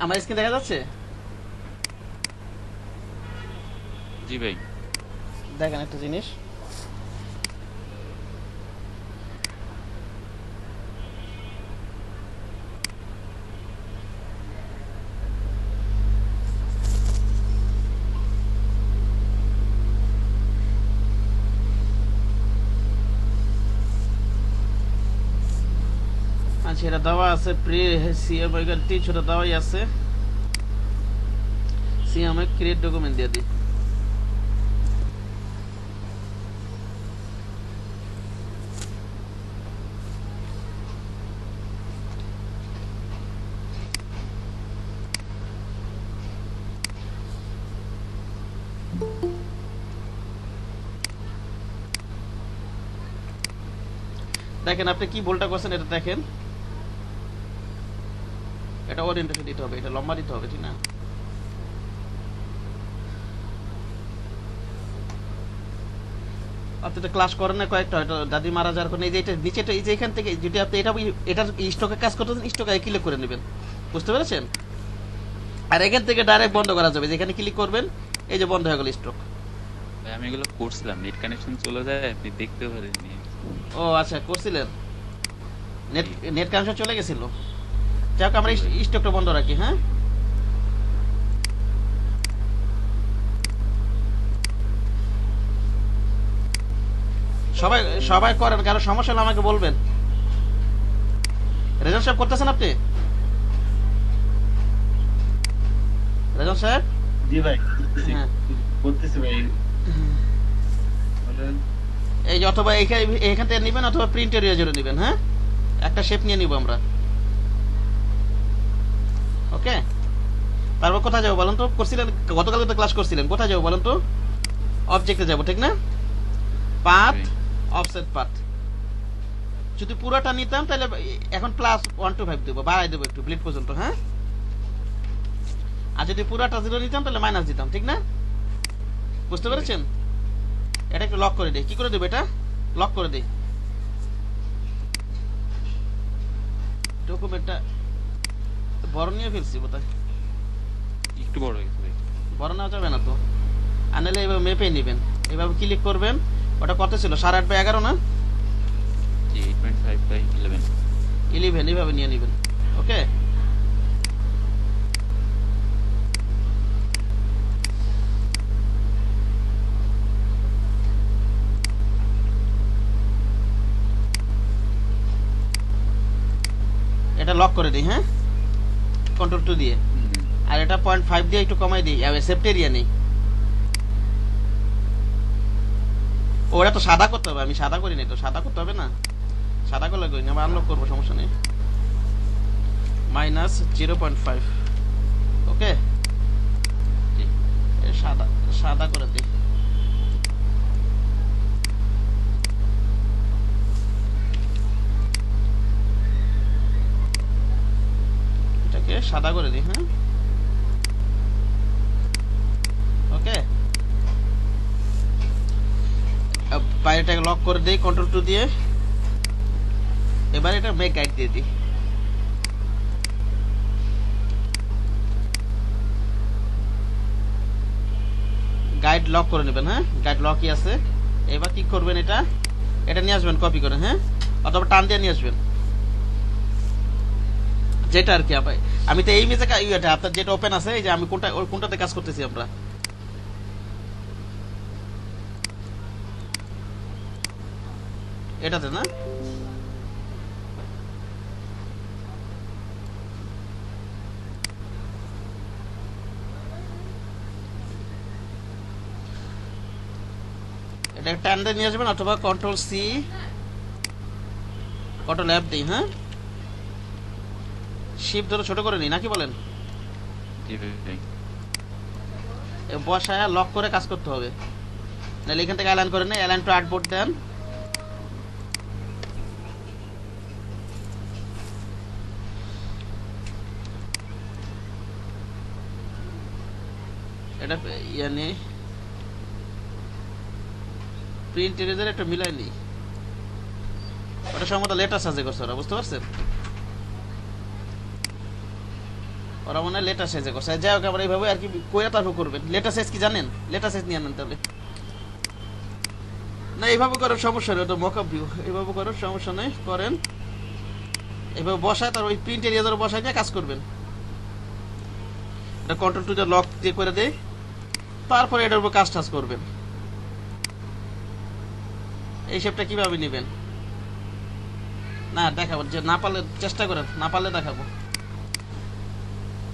আমার স্ক্রিন দেখা যাচ্ছে? জি ভাই দেখেন একটা জিনিস, আচ্ছা এটা দেওয়া আছে প্রি সিএম টিচার দেওয়াই আছে। সিএম ক্রিয়েট ডকুমেন্ট দিয়ে দিই। দেখেন আপনি কি ভুলটা করছেন, এটা দেখেন, এটা ওরিয়েন্টেশন দিতে হবে, এটা লম্বা দিতে হবে, ঠিক না? আপনি তো ক্লাস করেন না কয়েকটা, হয়তো দাদি মারা যাওয়ার পর এই যে এটা নিচেটা, এই যে এখান থেকে যদি আপনি এটার স্টকে কাজ করতেছেন, স্টকে ক্লিক করে নেবেন, বুঝতে পেরেছেন? আর এখান থেকে ডাইরেক্ট বন্ধ করা যাবে, যেখানে ক্লিক করবেন এই যে বন্ধ হয়ে গেল স্টক। ভাই আমি এগুলো করছিলাম, নেট কানেকশন চলে যায়, আপনি দেখতে পারেননি। ও আচ্ছা করছিলেন, নেট কানেকশন চলে গেছিল। যাক আমরা স্টকটা বন্ধ রাখি। হ্যাঁ সবাই সবাই করেন, কারো সমস্যা হলে আমাকে বলবেন। রেজাল্ট সাহেব করতেছেন আপনি? রেজাল্ট সাহেব? জি ভাই হ্যাঁ করতেছি ভাই। এই যে অথবা এখান থেকে নিবেন অথবা প্রিন্ট এরিয়া জুড়ে নিবেন। হ্যাঁ একটা শেপ নিয়ে নিব আমরা। ওকে তারপর কোথায় যাবো বলেন তো? করছিলেন গতকাল তো ক্লাস করছিলেন, কোথায় যাবো বলেন তো? অবজেক্টে যাবো, ঠিক না? Path offset path. যদি পুরোটা নিতাম তাহলে এখন +125 দেবো, বাড়াই দেবো একটু ব্লিড পর্যন্ত। হ্যাঁ আর যদি পুরোটা 0 নিতাম তাহলে মাইনাস দিতাম, ঠিক না? বুঝতে পেরেছেন? এটা একটু লক করে দিই। কি করে দেবো এটা? লক করে দিই। ডকুমেন্টটা বড় নিয়ে ফেলছি বোধহয়, একটু বড় হয়েছে ভাই। বড় নেওয়া যাবে না তো, আনলে এভাবে মেপে নেবেন, এভাবে ক্লিক করবেন। ওটা কত ছিল? 8.5/11 না? 8.5/11 11 এইভাবে নিয়ে নেবেন। ওকে এটা লক করে দিই। হ্যাঁ কন্ট্রোল 2 দিয়ে, আর এটা 0.5 দিয়ে একটু কমাই দিই, সেফটি এরিয়া নেই। ওটা তো সাদা করতে হবে, আমি সাদা করি নাই তো, সাদা করতে হবে না, সাদা করলে করি না, আনলক করবো, সমস্যা নেই। -0.5 ওকে সাদা সাদা করে দিই। এটাকে সাদা করে দিই। হ্যাঁ ওকে বাইরেটাকে লক করে দিই কন্ট্রোল 2 দিয়ে। এবার এটা মেক গাইড দিয়ে দিই। গাইড লক করে নেবেন। হ্যাঁ, গাইড লকই আছে। এবার কি করবেন, এটা নিয়ে আসবেন কপি করে, হ্যাঁ, অথবা টান দিয়ে নিয়ে আসবেন, যেটা আর কি। আমি তো এই মেজে আপনার যেটা ওপেন আছে, এই যে আমি কোনটাতে কাজ করতেছি আমরা, এটাতে না? এটা টান দিয়ে নিয়ে আসবেন, অথবা কন্ট্রোল সি কন্ট্রোল এফ দিই। হ্যাঁ, শিফট ধরে ছোট করে নিই, নাকি বলেন? জি ভাই। বসায় লক করে কাজ করতে হবে, নাহলে এখান থেকে অ্যালাইন করে নেই। অ্যালাইন টু আর্টবোর্ড দেন। এটা ইয়ানি প্রিন্ট এরেজার একটা মিলাই নি, ওটা সম্ভবত লেটার সাজে করছে ওরা, বুঝতে পারছেন? ওরা মনে হয় লেটার সাইজে করছে। যাই হোক, আবার এইভাবে আর কি কইরা তারপর করবেন। লেটার সাইজ কি জানেন? লেটার সাইজ নিয়ে আনেন তাহলে। না, এইভাবে করার সমস্যা নেই, ওটা মকআপ ভিউ। এইভাবে করার সমস্যা নেই, করেন এইভাবে বসায়, তার ওই প্রিন্ট এরিয়া বসায় নিয়ে কাজ করবেন। এটা কন্ট্রোল টু লক দিয়ে করে দেয়, তারপরে এটার উপর কাজ টাজ করবেন। এই শেপটা কিভাবে নেবেন না দেখাবো, যে না পারলে চেষ্টা করেন, না পারলে দেখাবো,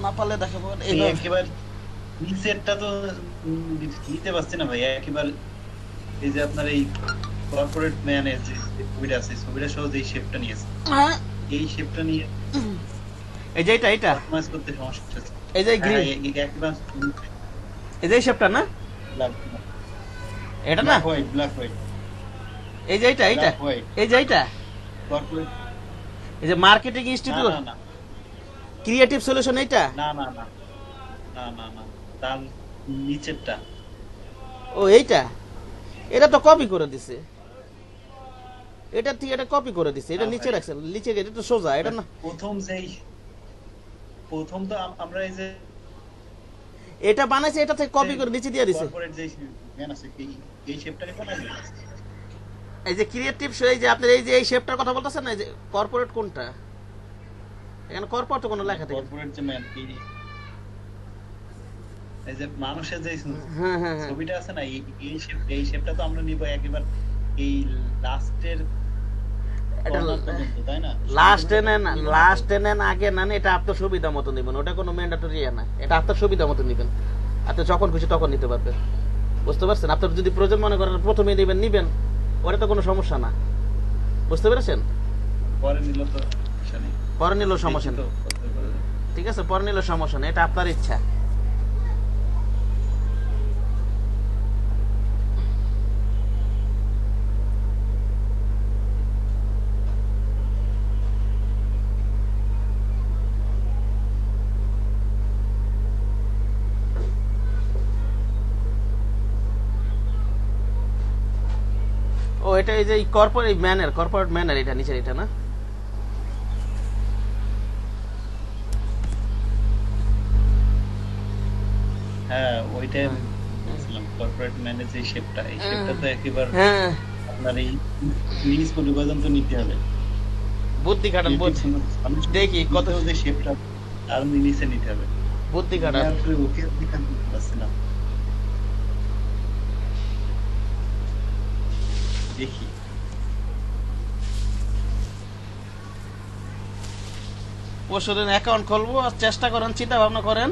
না পারলে দেখাবো। একেবারে নিচেরটা তো নিতে পারছি না ভাই একেবারে। এই যে আপনার এই কর্পোরেট ম্যানের যে ছবিটা আছে, ছবিটা সহ যে শেপটা নিয়েছে, এই শেপটা নিয়ে এই যে এটা কাস্টমাইজ করতে সমস্যা হচ্ছে। এই যে গ্রিন, এই যে শেপটা না, এটা না, হোয়াইট ব্ল্যাক হোয়াইট, এই যে এটা এই যে এটা কর্পোরেট, এই যে মার্কেটিং ইনস্টিটিউট না ক্রিয়েটিভ সলিউশন, এইটা না না না না না না, তার নিচেরটা। ও এইটা, এটা তো কপি করে দিছে, এটা ঠিক, এটা কপি করে দিছে, এটা নিচে রাখছেন, নিচে, এটা তো সোজা, এটা না। প্রথম তো আমরা এই যে এটা বানাইছে, এটা থেকে কপি করে নিচে দিয়ে দিছে। কর্পোরেট যে ম্যান আছে এই শেপটাকে বানাইছে। এই যে ক্রিয়েটিভ, এই যে আপনার এই যে এই শেপটার কথা বলতেছেন না, এই যে কর্পোরেট কোনটা, এখানে কর্পোরেট তো কোনো লেখা থাকে। কর্পোরেট যে ম্যান, এই যে মানুষের যে ছবিটা আছে না, এই শেপটা তো আমরা নিব একেবারে এই লাস্টের তাই না? লাস্টে নেন আগে নেন, এটা আপনার সুবিধা মতো নিবেন, ওটা কোনো ম্যান্ডেটরি না, এটা আপনার সুবিধা মতো নিবেন, আপনি যখন খুশি তখন নিতে পারবেন, বুঝতে পারছেন? আপনার যদি প্রয়োজন মনে করেন প্রথমে নিবেন, ওটা তো কোনো সমস্যা না, বুঝতে পেরেছেন? পরে নিলেও সমস্যা নেই, ঠিক আছে, পরে নিলেও সমস্যা নেই, এটা আপনার ইচ্ছা। ও এটা এই যে কর্পোরেট ম্যানের এটা নিচে, এটা না? হ্যাঁ, ওইটাই বলছিলাম, কর্পোরেট ম্যানের যে শেপটা, এই শেপটা তো একেবারে আপনার এই নিজ পর্যন্ত নিতে হবে, বুদ্ধি খাটান, দেখি কত যে শেপটা আর নিচে নিতে হবে, বুদ্ধি খাটান। ওকে পারছি না, দেখি পরশুদিন অ্যাকাউন্ট খুলবো, চেষ্টা করেন, চিন্তা ভাবনা করেন,